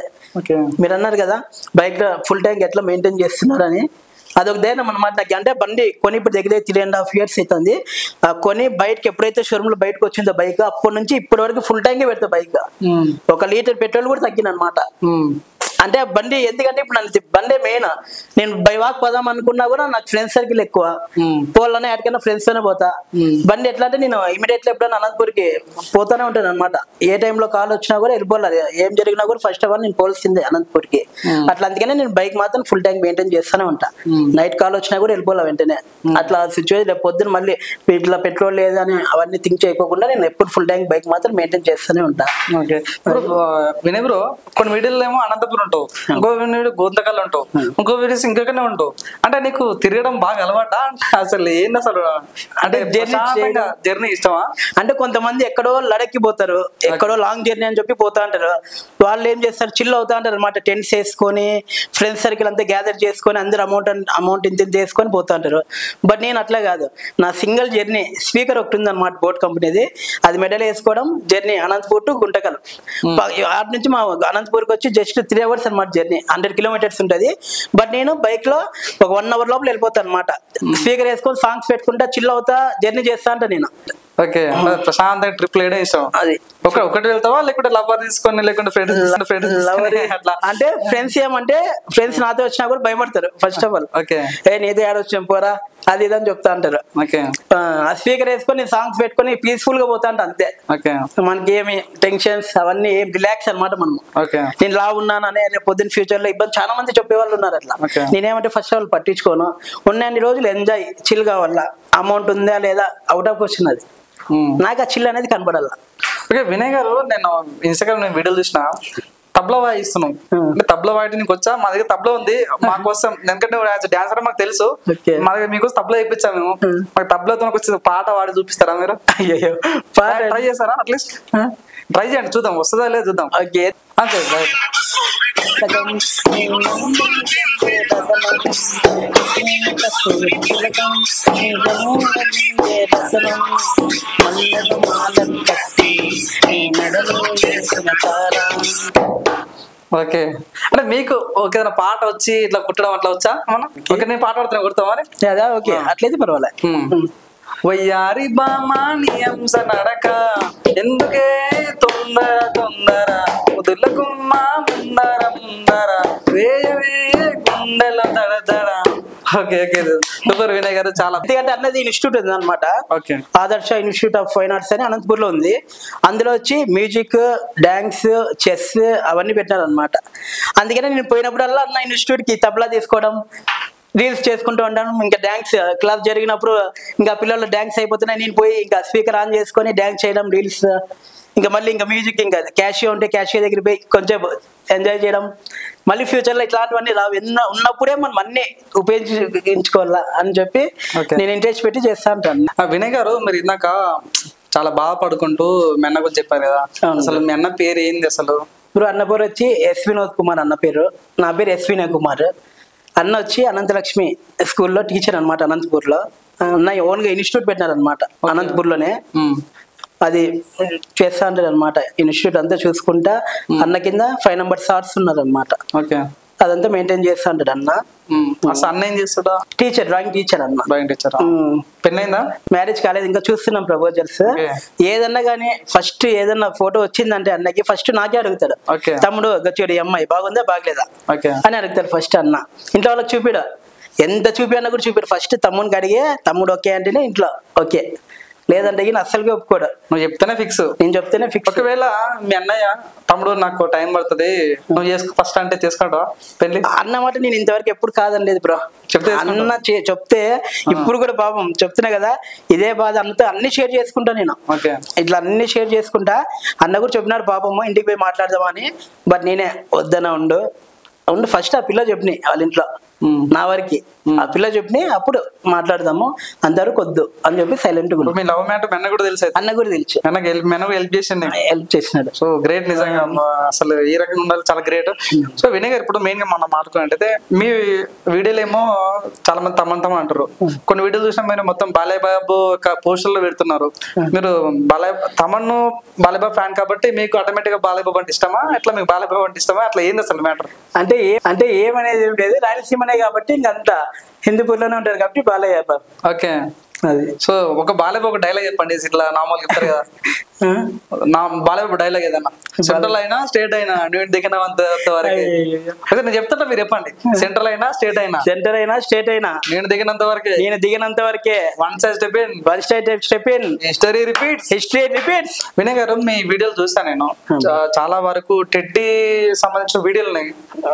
మీరు అన్నారు కదా బైక్ ఫుల్ ట్యాంక్ ఎట్లా మెయింటైన్ చేస్తున్నారని, అదొక ధైర్యం అనమాట నాకు. అంటే బండి కొని ఇప్పుడు దగ్గర 3.5 years అవుతుంది. కొని బయటకి ఎప్పుడైతే షోరూమ్ లో బయటకు వచ్చిందో బైక్, అప్పటి నుంచి ఇప్పటి వరకు ఫుల్ ట్యాంకే పెడతా బైక్. 1 లీటర్ పెట్రోల్ కూడా తగ్గిన అనమాట. అంటే బండి ఎందుకంటే ఇప్పుడు నన్ను బండి మెయిన్. నేను బై వాక్ పోదాం అనుకున్నా కూడా నాకు ఫ్రెండ్స్ సర్కిల్ ఎక్కువ, పోవాలనే ఎక్కడికైనా ఫ్రెండ్స్ తోనే పోతా. బండి ఎట్లా అంటే నేను ఇమీడియట్లీ ఎప్పుడైనా అనంతపూర్కి పోతానే ఉంటాను అనమాట. ఏ టైంలో కాల్ వచ్చినా కూడా వెళ్ళిపోవాలి, ఏం జరిగినా కూడా ఫస్ట్ ఆఫ్ ఆల్ నేను పోల్సిందే అనంతపూర్కి. అట్లా అందుకనే నేను బైక్ మాత్రం ఫుల్ ట్యాంక్ మెయింటైన్ చేస్తూనే ఉంటా. నైట్ కాల్ వచ్చినా కూడా వెళ్ళిపోలే వెంటనే. అట్లా సిచ్యువేషన్ పొద్దున మళ్ళీ ఇట్లా పెట్రోల్ లేదని అవన్నీ థింక్ చేయకోకుండా నేను ఎప్పుడు ఫుల్ ట్యాంక్ బైక్ మాత్రం మెయింటైన్ చేస్తూనే ఉంటా. ఓకే, వినయ్ బ్రో కొన్ని వీడియోలు ఏమో అనంతపురం ఉంటావు, ఇంకో వీడియో గోంతకల్లో ఉంటావు, ఇంకో వీడియోస్ ఇంకొకనే ఉంటావు. అంటే నీకు తిరగడం బాగా అలవాటా? అసలు ఏంది అసలు? అంటే జర్నీ ఇష్టమా? అంటే కొంతమంది ఎక్కడో లడక్కి పోతారు, ఎక్కడో లాంగ్ జర్నీ అని చెప్పి పోతా అంటారు. వాళ్ళు ఏం చేస్తారు, చిల్ అవుతా అంటారు అనమాట. టెంట్స్ వేసుకొని ఫ్రెండ్స్ సర్కిల్ అంతా గ్యాదర్ చేసుకొని అందరు అమౌంట్ ఇంత చేసుకొని పోతా అంటారు. బట్ నేను అట్లా కాదు, నా సింగిల్ జర్నీ. స్పీకర్ ఒకటి ఉంది అనమాట బోట్ కంపెనీది, అది మెడల్ వేసుకోవడం జర్నీ అనంతపూర్ టు గుంటకల్. అటు నుంచి మా అనంతపూర్కి వచ్చి జస్ట్ 3 hours అనమాట జర్నీ, 100 kilometers ఉంటుంది. బట్ నేను బైక్ లో ఒక 1 hour లోపల వెళ్ళిపోతాను అనమాట. స్పీకర్ వేసుకొని సాంగ్స్ పెట్టుకుంటా చిల్ అవుతా జర్నీ చేస్తా అంట నేను. ఓకే, ప్రశాంతంగా ట్రిప్ లేడే ఇష్టం. అది ఒకటి వెళ్తావా లేకుంటే లవర్ తీసుకొని లేకుంటే ఫ్రెండ్స్ అట్లా? అంటే ఫ్రెండ్స్ ఏమంటే ఫ్రెండ్స్ నాతో వచ్చినా కూడా భయపడతారు ఫస్ట్ ఆఫ్ ఆల్. ఓకే, నీతో ఏడొచ్చాం పోరా అది ఇదని చెప్తా అంటారు. ఓకే, ఆ స్పీకర్ వేసుకొని సాంగ్స్ పెట్టుకొని పీస్ఫుల్ గా పోతా అంట అంతే. ఓకే, మనకి ఏమి టెన్షన్స్ అవన్నీ ఏం రిలాక్స్ అనమాట మనం. ఓకే, నేను లా ఉన్నాను అనే పొద్దున్న ఫ్యూచర్ లో ఇబ్బంది చాలా మంది చెప్పేవాళ్ళు ఉన్నారు అట్లా. నేనేమంటే ఫస్ట్ ఆఫ్ ఆల్ పట్టించుకోను, ఉన్నన్ని రోజులు ఎంజాయ్ చిల్ కావాలా. అమౌంట్ ఉందా లేదా అవుట్ ఆఫ్ క్వశ్చన్, అది నాకు ఆ చిల్ అనేది కనపడాల. ఓకే వినయ్ గారు, నేను ఇన్స్టాగ్రామ్ నేను వీడియోలు చూసిన తబలా వాయిస్తున్నాం. అంటే తబలా వాడి నీకు వచ్చా? మా దగ్గర తబలా ఉంది మా కోసం, ఎందుకంటే డాన్సర్ మాకు తెలుసు, మా దగ్గర మీకోసం తబలా ఇప్పించాము మేము. మాకు తబలాతో వచ్చి పాట వాడి చూపిస్తారా మీరు? అయ్యో, ట్రై చేస్తారా? అట్లీస్ట్ ట్రై చేయండి, చూద్దాం వస్తుందా లేదు చూద్దాం. ఓకే, అంతే. ఓకే, అంటే మీకు ఓకే పాట వచ్చి ఇట్లా కుట్టడం అట్లా వచ్చా? మనం ఓకే, నేను పాట పాడుతున్నా, కుడతావా? అదా ఓకే, అట్లయితే పర్వాలే. వయ్యారి బామానియంస నడక ఎందుకే తొందర తొందర ముదుల గుమ్మ ముందర ముందర వేయ వేయ గుండెల దడదడ ఓకే ఓకే సూపర్ వినయ్ గారు చాలా. ఎందుకంటే అన్నది ఇన్స్టిట్యూట్ ఉంది అనమాట, ఆదర్శ ఇన్స్టిట్యూట్ ఆఫ్ ఫైన్ ఆర్ట్స్ అని అనంతపూర్ లో ఉంది. అందులో వచ్చి మ్యూజిక్, డాన్స్, చెస్ అవన్నీ పెట్టినారు అనమాట. అందుకనే నేను పోయినప్పుడల్లా అన్న ఇన్స్టిట్యూట్ కి తబలా తీసుకోవడం, రీల్స్ చేసుకుంటూ ఉంటాను. ఇంకా డాన్స్ క్లాస్ జరిగినప్పుడు ఇంకా పిల్లలు డాన్స్ అయిపోతున్నాయి, నేను పోయి ఇంకా స్పీకర్ ఆన్ చేసుకొని డాన్స్ చేయడం, రీల్స్. ఇంకా మళ్ళీ ఇంకా మ్యూజిక్, ఇంకా క్యాషియో ఉంటే క్యాషియో దగ్గర పోయి కొంచెం ఎంజాయ్ చేయడం. మళ్ళీ ఫ్యూచర్లో ఇట్లాంటివన్నీ రావు, ఉన్నప్పుడే మనం అన్ని ఉపయోగించుకోవాలా అని చెప్పి నేను ఇంట్రెస్ట్ పెట్టి చేస్తా ఉంటాను. వినయ్ గారు, మీరు ఇందాక చాలా బాగా పడుకుంటూ మీ అన్న గురించి చెప్పారు కదా, అసలు మీ అన్న పేరు ఏంది అసలు? ఇప్పుడు అన్న పేరు వచ్చి ఎస్ వినోద్ కుమార్ అన్న పేరు, నా పేరు ఎస్ వినయ్ కుమార్. అన్న వచ్చి అనంతలక్ష్మి స్కూల్లో టీచర్ అనమాట అనంతపూర్లో. అన్న ఓన్గా ఇన్స్టిట్యూట్ పెట్టినారు అనమాట అనంతపూర్లోనే. అది చేస్తా ఉంటారు అనమాట ఇన్స్టిట్యూట్ అంతా చూసుకుంటా. అన్న కింద 5 numbers ఆర్ట్స్ ఉన్నారు అనమాట, అదంతా మెయింటైన్ చేస్తా ఉంటాడు అన్న. అన్న ఏం చేస్తాడా? టీచర్, డ్రాయింగ్ టీచర్ అన్న. పెళ్ళైందా? మ్యారేజ్ కాలేదు, ఇంకా చూస్తున్నాం ప్రపోజల్స్. ఏదన్నా కానీ ఫస్ట్ ఏదన్నా ఫోటో వచ్చిందంటే అన్నకి ఫస్ట్ నాకే అడుగుతాడు, తమ్ముడు గచ్చేడు అమ్మాయి బాగుందా బాగలేదా అని అడుగుతాడు ఫస్ట్ అన్న. ఇంట్లో వాళ్ళకి చూపిడు, ఎంత చూపి అన్న కూడా చూపిడు. ఫస్ట్ తమ్ముడికి అడిగే, తమ్ముడు ఓకే అంటేనే ఇంట్లో ఓకే, లేదంటే అస్సలుగా ఒప్పుకోడు. నువ్వు చెప్తేనే ఫిక్స్? నేను చెప్తేనే ఫిక్స్. ఒకవేళ మీ అన్నయ్య తమ్ముడు నాకు టైం పడుతుంది, నువ్వు చేసుకో ఫస్ట్ అంటే చేసుకుంటావా పెళ్లి అన్నమాట? నేను ఇంతవరకు ఎప్పుడు కాదనలేదు బ్రో. చెప్తే అన్న చెప్తే ఇప్పుడు కూడా పాపం చెప్తున్నా కదా, ఇదే బాధ అన్నతో అన్ని షేర్ చేసుకుంటా నేను. ఇట్లా అన్ని షేర్ చేసుకుంటా. అన్న కూడా చెప్పినాడు పాపము ఇంటికి పోయి మాట్లాడదామని, బట్ నేనే వద్దన ఉండు ఫస్ట్ ఆ పిల్ల చెప్పినాయి వాళ్ళ ఇంట్లో నా వరకు. ఆ పిల్ల చెప్పిన అప్పుడు మాట్లాడదాము, అంతవరకు వద్దు అని చెప్పి సైలెంట్ గా. మీ లవ్ మ్యాటర్ అన్న కూడా తెలుసు? అన్న కూడా తెలుసు, హెల్ప్ చేసినాడు. సో గ్రేట్ నిజంగా, అసలు ఈ రకంగా ఉండాలి, చాలా గ్రేట్. సో వినయ్ గారు, ఇప్పుడు మెయిన్ గా మనం మాట్లాడుకున్నట్టయితే మీ వీడియోలు ఏమో చాలా మంది తమన్ అంటారు, కొన్ని వీడియోలు చూసినా మీరు మొత్తం బాలయ్య బాబు పోస్టర్లు పెడుతున్నారు. మీరు తమన్ బాలయ్య బాబు ఫ్యాన్ కాబట్టి మీకు ఆటోమేటిక్ గా బాలయ్య బాబు అంటే ఇష్టమా, ఎట్లా మీకు బాలయ్య బాబు అంటే ఇష్టమా, అట్లా ఏంది అసలు మ్యాటర్? అంటే ఏమనేది ఏం లేదు, రాయలసీమనే కాబట్టి ఇంకంతా హిందూపూర్లోనే ఉంటారు కాబట్టి బాలయ్య బాబు. ఓకే, అది. సో ఒక బాలయ్య బాబు డైలాగ్ చెప్పండి, ఇట్లా నార్మల్ చెప్తారు కదా, నా బాలయ్య బాబు డైలాగ్ ఏదన్నా, సెంట్రల్ అయినా స్టేట్ అయినా నేను దిగినంత వరకు. అదే నేను చెప్తాను, మీరు చెప్పండి. సెంట్రల్ అయినా స్టేట్ అయినా, సెంటర్ అయినా స్టేట్ అయినా నేను దిగినంత వరకే. One side step in history repeats. Vinay గారు, మీ వీడియోలు చూస్తాను నేను, చాలా వరకు టెడ్డీ సంబంధించిన వీడియోలు.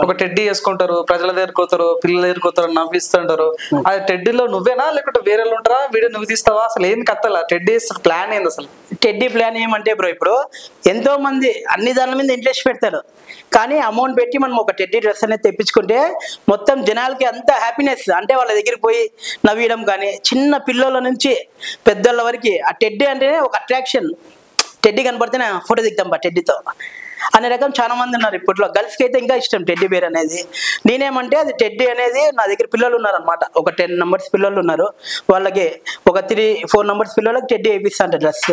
ఒక టెడ్డీ వేసుకుంటారు, ప్రజల దగ్గరకు పోతారు, పిల్లల దగ్గరకు పోతారు, నవ్విస్తుంటారు. అది టెడ్డీలో నువ్వేనా లేకుంటే వేరే ఉంటారా? వీడియో నువ్వు తీస్తావా? అసలు ఏంది కథలా? టెడ్డీ ప్లాన్ ఏంది అసలు? టెడ్డీ ప్లాన్ ఏమంటే బ్రో, ఇప్పుడు ఎంతో మంది అన్ని దాని మీద ఇంట్రెస్ట్ పెడతారు, కానీ అమౌంట్ పెట్టి మనం ఒక టెడ్డీ డ్రెస్ అనేది తెప్పించుకుంటే మొత్తం జనాలకి అంత హ్యాపీనెస్. అంటే వాళ్ళ దగ్గరికి పోయి నవ్వడం కానీ, చిన్న పిల్లల నుంచి పెద్దోళ్ళ వరకు ఆ టెడ్డీ అంటేనే ఒక అట్రాక్షన్. టెడ్డీ కనపడితేనే ఫోటో దిగుతాం బా టెడ్డీతో అనే రకం చాలా మంది ఉన్నారు ఇప్పట్లో. గర్ల్స్కి అయితే ఇంకా ఇష్టం టెడ్డీ బేర్ అనేది. నేనేమంటే అది టెడ్డీ అనేది నా దగ్గర పిల్లలు ఉన్నారు అనమాట, ఒక 10 numbers పిల్లలు ఉన్నారు. వాళ్ళకి ఒక 3-4 numbers పిల్లలకి టెడ్డీ వేపిస్తా అంటే డ్రెస్.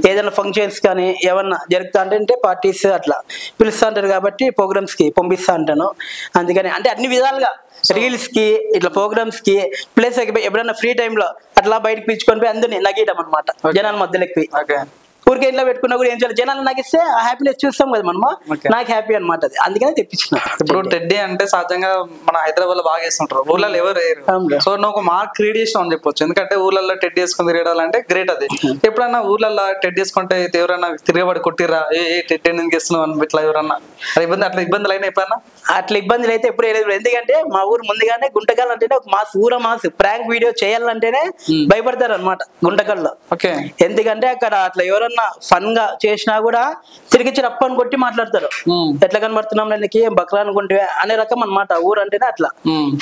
ఏదైనా ఫంక్షన్స్ కానీ ఏమన్నా జరుగుతా అంటే పార్టీస్ అట్లా పిలుస్తా అంటారు కాబట్టి ప్రోగ్రామ్స్ కి పంపిస్తా అంటాను. అందుకని అంటే అన్ని విధాలుగా రీల్స్ కి, ఇట్లా ప్రోగ్రామ్స్ కి, ప్లస్ ఎప్పుడైనా ఫ్రీ టైంలో అట్లా బయటకు పిలుచుకొని పోయి అందరినీ నగీయడం అనమాట జనాల మధ్యలోకి. ఊరికే ఇంట్లో పెట్టుకున్నా కూడా ఏం చేయాలి, జనాలు నాకు ఇస్తే ఆ హ్యాపీనెస్ చూస్తాం కదా మనము, నాకు హ్యాపీ అనమాట అది. అందుకనే తెప్పించిన. ఇప్పుడు టెడ్డీ అంటే సహజంగా మన హైదరాబాద్ లో బాగా వేస్తుంటారు, ఊర్లలో ఎవరు వేయరు. సో నువ్వు ఒక మార్క్ క్రియేట్ చేసినావు అని చెప్పొచ్చు, ఎందుకంటే ఊర్లలో టెడ్డీ వేసుకుని తిరగాలంటే గ్రేట్ అది. ఎప్పుడన్నా ఊర్లలో టెడ్డీ వేసుకుంటే ఎవరైనా తిరగబడి కొట్టిరా, టెడ్డీ ఎందుకు వేస్తున్నావు అని ఇట్లా ఎవరన్నా అట్లా ఇబ్బందులు అయినా ఎప్పుడన్నా? అట్లా ఇబ్బందులు అయితే ఎప్పుడు లేదు, ఎందుకంటే మా ఊరు ముందుగానే గుంటకల్ అంటేనే ఒక మాస్ ప్రాంక్ వీడియో చేయాలంటేనే భయపడతారు అనమాట గుంటకల్లో. ఎందుకంటే అక్కడ అట్లా ఎవరన్నా ఫన్ గా చేసినా కూడా తిరిగి రప్పని కొట్టి మాట్లాడతారు, ఎట్లా కనబడుతున్నాం నీకు బక్రా అనుకుంటే అనే రకం అనమాట. ఊరు అంటేనే అట్లా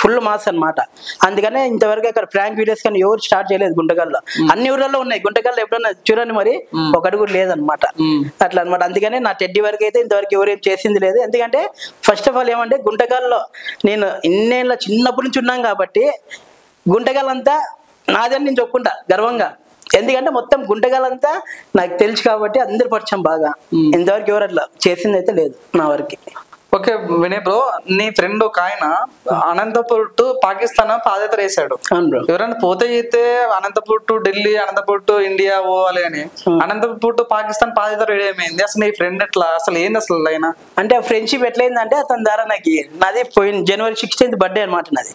ఫుల్ మాస్ అనమాట. అందుకనే ఇంతవరకు అక్కడ ప్రాంక్ వీడియోస్ కానీ ఎవరు స్టార్ట్ చేయలేదు గుంటకల్లో. అన్ని ఊర్లలో ఉన్నాయి, గుంటకల్లో ఎప్పుడన్నా చూడండి మరి ఒకటి కూడా లేదనమాట. అట్లా అనమాట. అందుకనే నా టెడ్డీ వరకు అయితే ఇంతవరకు ఎవరేం చేసింది లేదు. ఎందుకంటే ఫస్ట్ ఆఫ్ ఆల్ ఏమంటే గుంటకల్లో నేను ఇన్నేళ్ళ చిన్నప్పటి నుంచి ఉన్నాం కాబట్టి గుంటకల్లంతా నాదని నేను చెప్పుకుంటా గర్వంగా. ఎందుకంటే మొత్తం గుంటకల్లంతా నాకు తెలుసు కాబట్టి అందరు పరిచయం బాగా. ఇంతవరకు ఎవరు అట్లా చేసింది అయితే లేదు నా వరకు. ఓకే వినయ్ బ్రో, నీ ఫ్రెండ్ ఒక ఆయన అనంతపూర్ టు పాకిస్తాన్ పాదయాత్ర వేసాడు. ఎవరైనా పోతే అయితే Anantapur to Delhi, Anantapur to India పోవాలి అని, అనంతపూర్ టు పాకిస్తాన్ పాదయాత్ర ఏమైంది అసలు? నీ ఫ్రెండ్ ఎట్లా అసలు ఏంది అసలు ఆయన? అంటే ఆ ఫ్రెండ్షిప్ ఎట్లయిందంటే అతని ద్వారా నాది పోయిన January 16th బర్త్డే అనమాట. నాది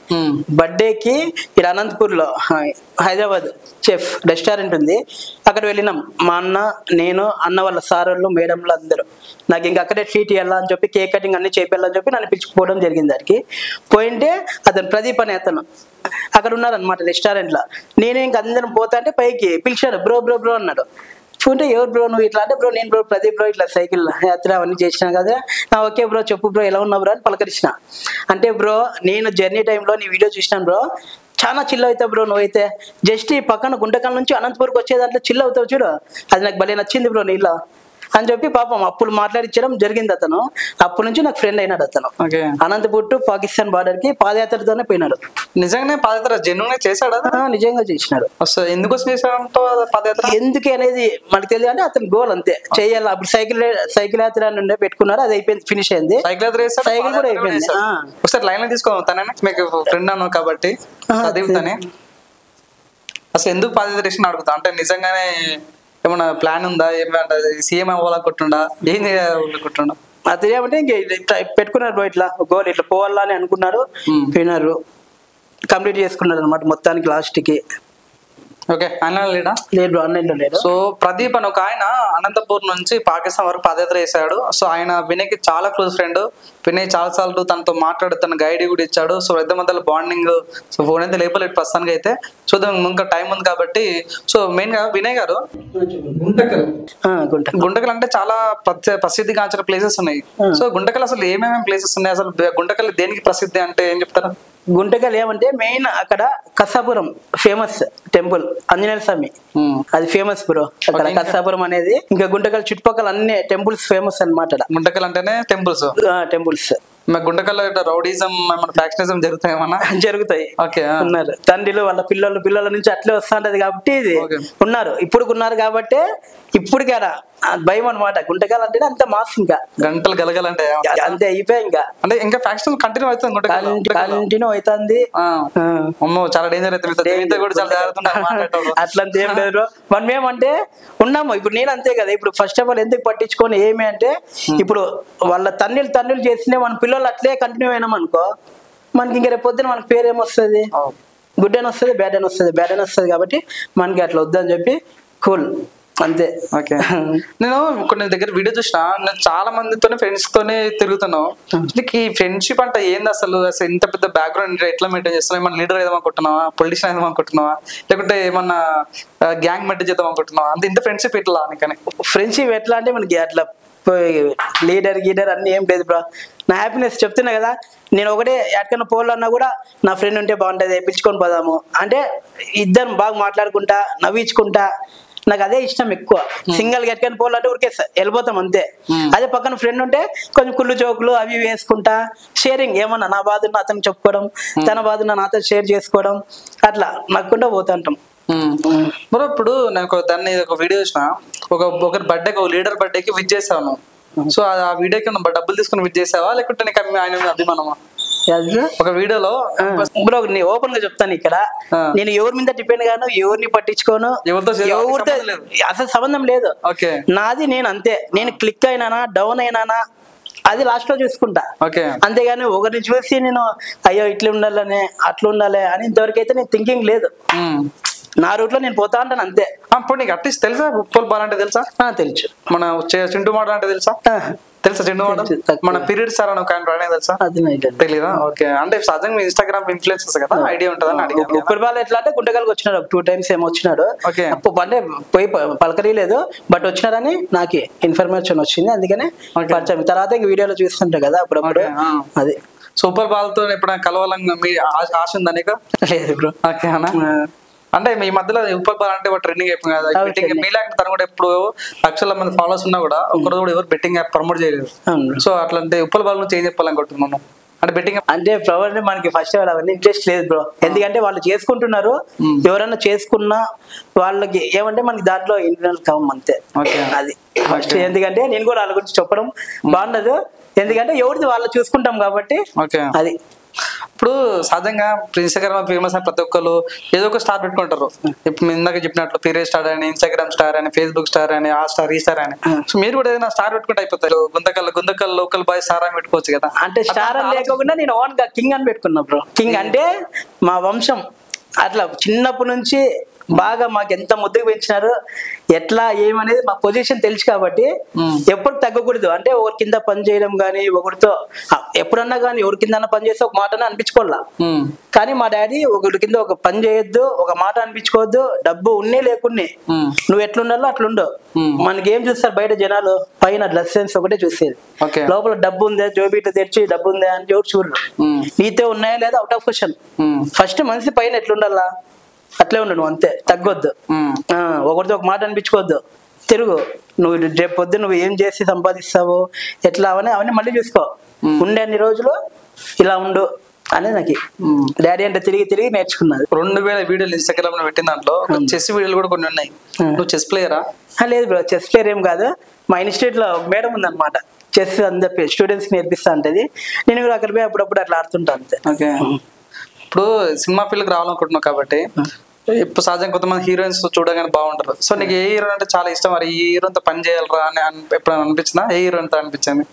బర్త్డేకి ఇక్కడ అనంతపూర్ లో హైదరాబాద్ చెఫ్ రెస్టారెంట్ ఉంది, అక్కడ వెళ్ళినాం. మా అన్న, నేను, అన్న వాళ్ళ సార్ వాళ్ళు, మేడంలు అందరూ. నాకు ఇంకా అక్కడే ట్రీట్ ఇవ్వాలా అని చెప్పి కేక్ కటింగ్ అన్ని చేయాలని చెప్పి నన్ను పిలుచుకుపోవడం జరిగింది. దానికి పోయింటే అతను ప్రదీప్ అనే అతను అక్కడ ఉన్నారనమాట రెస్టారెంట్ లో. నేనే ఇంక అందరం పోతా అంటే పైకి పిలిచాను, బ్రో బ్రో బ్రో అన్నాడు. చూంటే ఎవరు బ్రో నువ్వు ఇట్లా అంటే, బ్రో నేను బ్రో ప్రదీప్ బ్రో, ఇట్లా సైకిల్ యాత్ర అవన్నీ చేసినా కదా. ఓకే బ్రో చెప్పు బ్రో ఎలా ఉన్నావు బ్రో అని పలకరించిన. అంటే బ్రో నేను జర్నీ టైంలో నీ వీడియో చూసినాను బ్రో, చాలా చిల్ అవుతావు బ్రో నువ్వైతే. జస్ట్ ఈ పక్కన గుంటకల్ నుంచి అనంతపూర్కి వచ్చే దాంట్లో చిల్ అవుతావు చూడు, అది నాకు భలే నచ్చింది బ్రో నీలో అని చెప్పి పాపం అప్పుడు మాట్లాడించడం జరిగింది. అతను అప్పటి నుంచి నాకు ఫ్రెండ్ అయినాడు. అతను అనంతపూర్ టు పాకిస్తాన్ బార్డర్ కి పాదయాత్రతోనే పోయినాడు. నిజంగానే పాదయాత్ర జెన్యున్ గా చేశాడు? నిజంగా చేసినాడు. ఎందుకోసం చేశాడంటో పాదయాత్ర? ఎందుకు అనేది మనకు తెలియదు, అంటే అతని గోల్ అంతే, చేయాలి. అప్పుడు సైకిల్ యాత్ర నుండే పెట్టుకున్నారు, అది అయిపోయింది, ఫినిష్ అయింది. సైకిల్ కూడా అయిపోయింది. ఒకసారి లైన్ లో తీసుకోవాలి, తనే మీకు ఫ్రెండ్ అన్నావు కాబట్టి చదివుతానే. అసలు ఎందుకు పాదయాత్ర చేసిన అడుగుతా, అంటే నిజంగానే ఏమన్నా ప్లాన్ ఉందా? ఏమంటే సీఎం అవ్వాలనుకుంటుండా, ఏం చేయాలనుకుంటుండా? అది ఏమంటే ఇంక పెట్టుకున్నారు బ్రో, ఇట్లా గోల్ ఇట్లా పోవాలని అనుకున్నారు, పోయినారు, కంప్లీట్ చేసుకున్నారు అనమాట మొత్తానికి లాస్ట్ కి. ఓకే, ఆన్లైన్ లేడా? లేదు, ఆన్లైన్ లో లేదు. సో ప్రదీప్ అని ఒక ఆయన అనంతపూర్ నుంచి పాకిస్తాన్ వరకు పాదయాత్ర చేశాడు. సో ఆయన వినయ్కి చాలా క్లోజ్ ఫ్రెండ్. వినయ్ చాలా సార్లు తనతో మాట్లాడు, తన గైడ్ కూడా ఇచ్చాడు. సో ఇద్దరి మధ్యలో బాండింగ్. సో ఫోన్ అయితే లేపలేదు ప్రస్తుతానికి అయితే, చూద్దాం ఇంకా టైం ఉంది కాబట్టి. సో మెయిన్ గా వినయ్ గారు, గుంటకల్ అంటే చాలా ప్రసిద్ధిగాంచిన ప్లేసెస్ ఉన్నాయి. సో గుంటకల్ అసలు ఏమేమి ప్లేసెస్ ఉన్నాయి? అసలు గుంటకల్ దేనికి ప్రసిద్ధి అంటే ఏం చెప్తారు? గుంటకల్ ఏమంటే మెయిన్ అక్కడ కసాపురం ఫేమస్ టెంపుల్, ఆంజనేయ స్వామి, అది ఫేమస్ బ్రో అక్కడ కసాపురం అనేది. ఇంకా గుంటకల్ చుట్టుపక్కల అన్ని టెంపుల్స్ ఫేమస్ అనమాట. గుంటకల్ అంటేనే టెంపుల్స్. గుంటకల్ రౌడీజం ఫ్యాక్షనిజం జరుగుతాయేమన్నా? జరుగుతాయి. ఓకే, ఉన్నారు తండ్రిలు వాళ్ళ పిల్లల నుంచి అట్లే వస్తుంటది కాబట్టి ఇది ఉన్నారు. ఇప్పుడు ఉన్నారు కాబట్టి ఇప్పుడు కదా భయం అనమాట. గుంటకల్ అంటే అంత మాస్, ఇంకా గంటలు గలగలంటే అంతే అయిపోయాయి. ఇంకా అంటే ఇంకా ఫ్యాక్షన్ కంటిన్యూ అవుతుంది, కంటిన్యూ అవుతుంది. చాలా డేంజర్ అవుతుంది కూడా, చాలా జాగ్రత్త. అట్లంతా ఏం లేదు. మనం ఏమంటే ఉన్నాము ఇప్పుడు, నేను అంతే కదా. ఇప్పుడు ఫస్ట్ ఆఫ్ ఆల్ ఎందుకు పట్టించుకొని ఏమి అంటే, ఇప్పుడు వాళ్ళ తన్నులు చేసినే మన పిల్లలు అట్లే కంటిన్యూ అయినాం అనుకో, మనకి ఇంకా రేపు పొద్దున మనకి పేరు ఏమొస్తుంది? గుడ్ అని వస్తుంది, బ్యాడ్ అని వస్తుంది కాబట్టి మనకి అట్లా వద్దని చెప్పి కూల్ అంతే. ఓకే, నేను కొన్ని దగ్గర వీడియో చూసిన, నేను చాలా మందితోనే ఫ్రెండ్స్ తోనే తిరుగుతున్నావు. ఈ ఫ్రెండ్షిప్ అంటే ఏంది అసలు? ఇంత పెద్ద బ్యాక్గ్రౌండ్ ఎట్లా మెయింటైన్ చేస్తున్నావు? ఏమన్నా లీడర్ ఏదో అనుకుంటున్నావా, పొలిటీషియన్ ఏదో అనుకుంటున్నావా, లేకుంటే ఏమన్నా గ్యాంగ్ మెయింటైన్ చేద్దాం అనుకుంటున్నావా? అంత ఇంత ఫ్రెండ్షిప్ ఎట్లా? కానీ ఫ్రెండ్షిప్ ఎట్లా అంటే మనకి అట్లా లీడర్ అన్ని ఏం లేదు బ్రో. నా హ్యాపీనెస్ చెప్తున్నా కదా, నేను ఒకటే ఎక్కడికైనా పోవాలన్నా కూడా నా ఫ్రెండ్ ఉంటే బాగుంటుంది, పిలుచుకొని పోదాము అంటే ఇద్దరం బాగా మాట్లాడుకుంటా నవ్వించుకుంటా, నాకు అదే ఇష్టం ఎక్కువ. సింగిల్ గా ఎక్కడికైనా పోవాలంటే ఊరికే వెళ్ళిపోతాం అంతే. అదే పక్కన ఫ్రెండ్ ఉంటే కొంచెం కుళ్ళు జోకులు అవి వేసుకుంటా, షేరింగ్ ఏమన్నా నా బాధను అతను చెప్పుకోవడం, తన బాధను నాతో షేర్ చేసుకోవడం, అట్లా నక్కుంటా పోతుంటాం. మరి ఇప్పుడు నేను దాన్ని ఒక వీడియో చూసిన, ఒకరి బర్త్డేకి, ఒక లీడర్ బర్త్డేకి విజ్ చేసాను. సో ఆ వీడియోకి డబ్బులు తీసుకుని విజ్ చేసావా, లేకుంటే నీకు ఆయన అభిమానమా? ఒక వీడియోలో బ్రో నేను ఓపెన్ గా చెప్తాను, ఇక్కడ నేను ఎవరి మీద డిపెండ్ గాను, ఎవరిని పట్టించుకోను, ఎవరితో అసలు సంబంధం లేదు. నాది నేను అంతే. నేను క్లిక్ అయినానా, డౌన్ అయినానా, అది లాస్ట్ లో చూసుకుంటా. అంతేగాని ఒకరిని చూసి నేను అయ్యో ఇట్లా ఉండాలనే అట్లా ఉండాలి అని ఇంతవరకు అయితే నేను థింకింగ్ లేదు. నా రూట్ లో నేను పోతా అంటాను అంతే. ఇప్పుడు నీకు అట్లీస్ట్ తెలుసా ఉప్పల్ బాల్ అంటే? తెలుసా? తెలుసు. మన చింటూ మోడల్ అంటే తెలుసా? తెలుసా చింటూ మోడల్? మన పీరియడ్ సార్ అని ఒక ఆయన రానే తెలుసా? తెలీదా? ఓకే, అంటే సహజంగా ఇన్స్టాగ్రామ్ ఇన్ఫ్లుయెన్సర్స్ కదా, ఐడియా ఉంటుందని అడిగాను. ఉప్పల్ బాల్ ఎట్లా అంటే గుంటకల్కి వచ్చినాడు 2 times ఏమో వచ్చినాడు. అంటే పోయి పలకరీలేదు, బట్ వచ్చినారని నాకు ఇన్ఫర్మేషన్ వచ్చింది, అందుకనే పరిచయం. తర్వాత ఇంక వీడియోలో చూస్తుంటా కదా అప్పుడప్పుడు. అది సూపర్ బాల్ తో ఎప్పుడైనా కలవాలని మీ ఆశ ఉందా నీకు? లేదు బ్రో. ఓకే అన్న, అంటే మీ మధ్యలో ఉప్పల్ బాల్ అంటే ట్రెండింగ్ అయిపోయింది కదా బెట్టింగ్. మీలాంటి తను కూడా ఎప్పుడు లక్షల మంది ఫాలోవర్స్ ఉన్నా కూడా ఒకరోజు కూడా ఎవరు బెట్టింగ్ యాప్ ప్రమోట్ చేయలేదు. సో అట్లాంటి ఉప్పల్ బాల్ నుంచి ఏం చెప్పాలనుకుంటున్నాను అంటే, బెట్టింగ్ అంటే ప్రవర్ మనకి ఫస్ట్ అవన్నీ ఇంట్రెస్ట్ లేదు బ్రో. ఎందుకంటే వాళ్ళు చేసుకుంటున్నారు, ఎవరైనా చేసుకున్నా వాళ్ళకి ఏమంటే మనకి దాంట్లో ఇంటర్నల్ కవం అంతే. అది ఫస్ట్. ఎందుకంటే నేను కూడా వాళ్ళ గురించి చెప్పడం బాగుండదు, ఎందుకంటే ఎవరిది వాళ్ళు చూసుకుంటాం కాబట్టి అది. ఇప్పుడు సహజంగా ఇన్స్టాగ్రామ్ ఫేమస్ అని ప్రతి ఒక్కరు ఏదో ఒక స్టార్ పెట్టుకుంటారు. ఇప్పుడు మీ ఇందాక చెప్పినట్లు పీరియడ్ స్టార్ అని, ఇన్స్టాగ్రామ్ స్టార్ అని, ఫేస్బుక్ స్టార్ అని, ఆ స్టార్ ఈ స్టార్ అని. సో మీరు కూడా ఏదైనా స్టార్ పెట్టుకుంటే అయిపోతారు. గుంతకల్ లోకల్ బాయ్ స్టార్ అని పెట్టుకోవచ్చు కదా. అంటే స్టార్ అని లేకుండా నేను ఓన్ గా కింగ్ అని పెట్టుకున్నా బ్రో. కింగ్ అంటే మా వంశం అట్లా చిన్నప్పటి నుంచి బాగా మాకు ఎంత ముద్దుగా పెంచినారు, ఎట్లా ఏమనేది మా పొజిషన్ తెలుసు కాబట్టి ఎప్పుడు తగ్గకూడదు. అంటే ఒకరి కింద పని చేయడం కానీ, ఒకరితో ఎప్పుడన్నా కానీ ఎవరి కింద పని చేస్తే ఒక మాటనే అనిపించుకోవాలా. కానీ మా డాడీ ఒకరి కింద ఒక పని చేయొద్దు, ఒక మాట అనిపించుకోవద్దు, డబ్బు ఉన్నే లేకున్నే నువ్వు ఎట్లుండాలో అట్లుండవు. మనకేం చూస్తారు బయట జనాలు, పైన డ్రెస్ సెన్స్ ఒకటే చూసేది, లోపల డబ్బు ఉందా జోబీట తెచ్చి డబ్బు ఉందా అని ఎవరు చూడరు. నీతో ఉన్నాయా లేదా అవుట్ ఆఫ్ క్వశ్చన్. ఫస్ట్ మనిషి పైన ఎట్లుండాలా అట్లే ఉండు, నువ్వు అంతే, తగ్గొద్దు, ఒకరితో ఒక మాట అనిపించుకోవద్దు, తిరుగు, నువ్వు రేపు పొద్దు నువ్వు ఏం చేసి సంపాదిస్తావు ఎట్లా అవన్నీ మళ్ళీ చూసుకో, ఉండే అన్ని రోజులు ఇలా ఉండు అని నాకు డాడీ అంటే తిరిగి నేర్చుకున్నది. 2000 వీడియోలు ఇన్స్టాగ్రామ్ లో పెట్టిన దాంట్లో చెస్ వీడియోలు కూడా కొన్ని ఉన్నాయి. నువ్వు చెస్ ప్లేయరా? లేదు బ్రో, చెస్ ప్లేయర్ ఏం కాదు. మా ఇన్స్టిట్యూట్ లో ఒక మేడం ఉందన్నమాట, చెస్ అందరు స్టూడెంట్స్ నేర్పిస్తా ఉంటది. నేను కూడా అక్కడ పోయి అప్పుడప్పుడు అట్లా ఆడుతుంటా అంతే. ఇప్పుడు సినిమా ఫీల్డ్కి రావాలనుకుంటున్నావు కాబట్టి ఇప్పుడు సహజంగా కొంతమంది హీరోయిన్స్ చూడగానే బాగుంటారు. సో నీకు ఏ హీరోయిన్ అంటే చాలా ఇష్టం, మరి ఈ హీరోయిన్తో పని చేయాలరా అని ఎప్పుడైనా అనిపించిందా? ఏ హీరోయిన్తో అనిపించింది?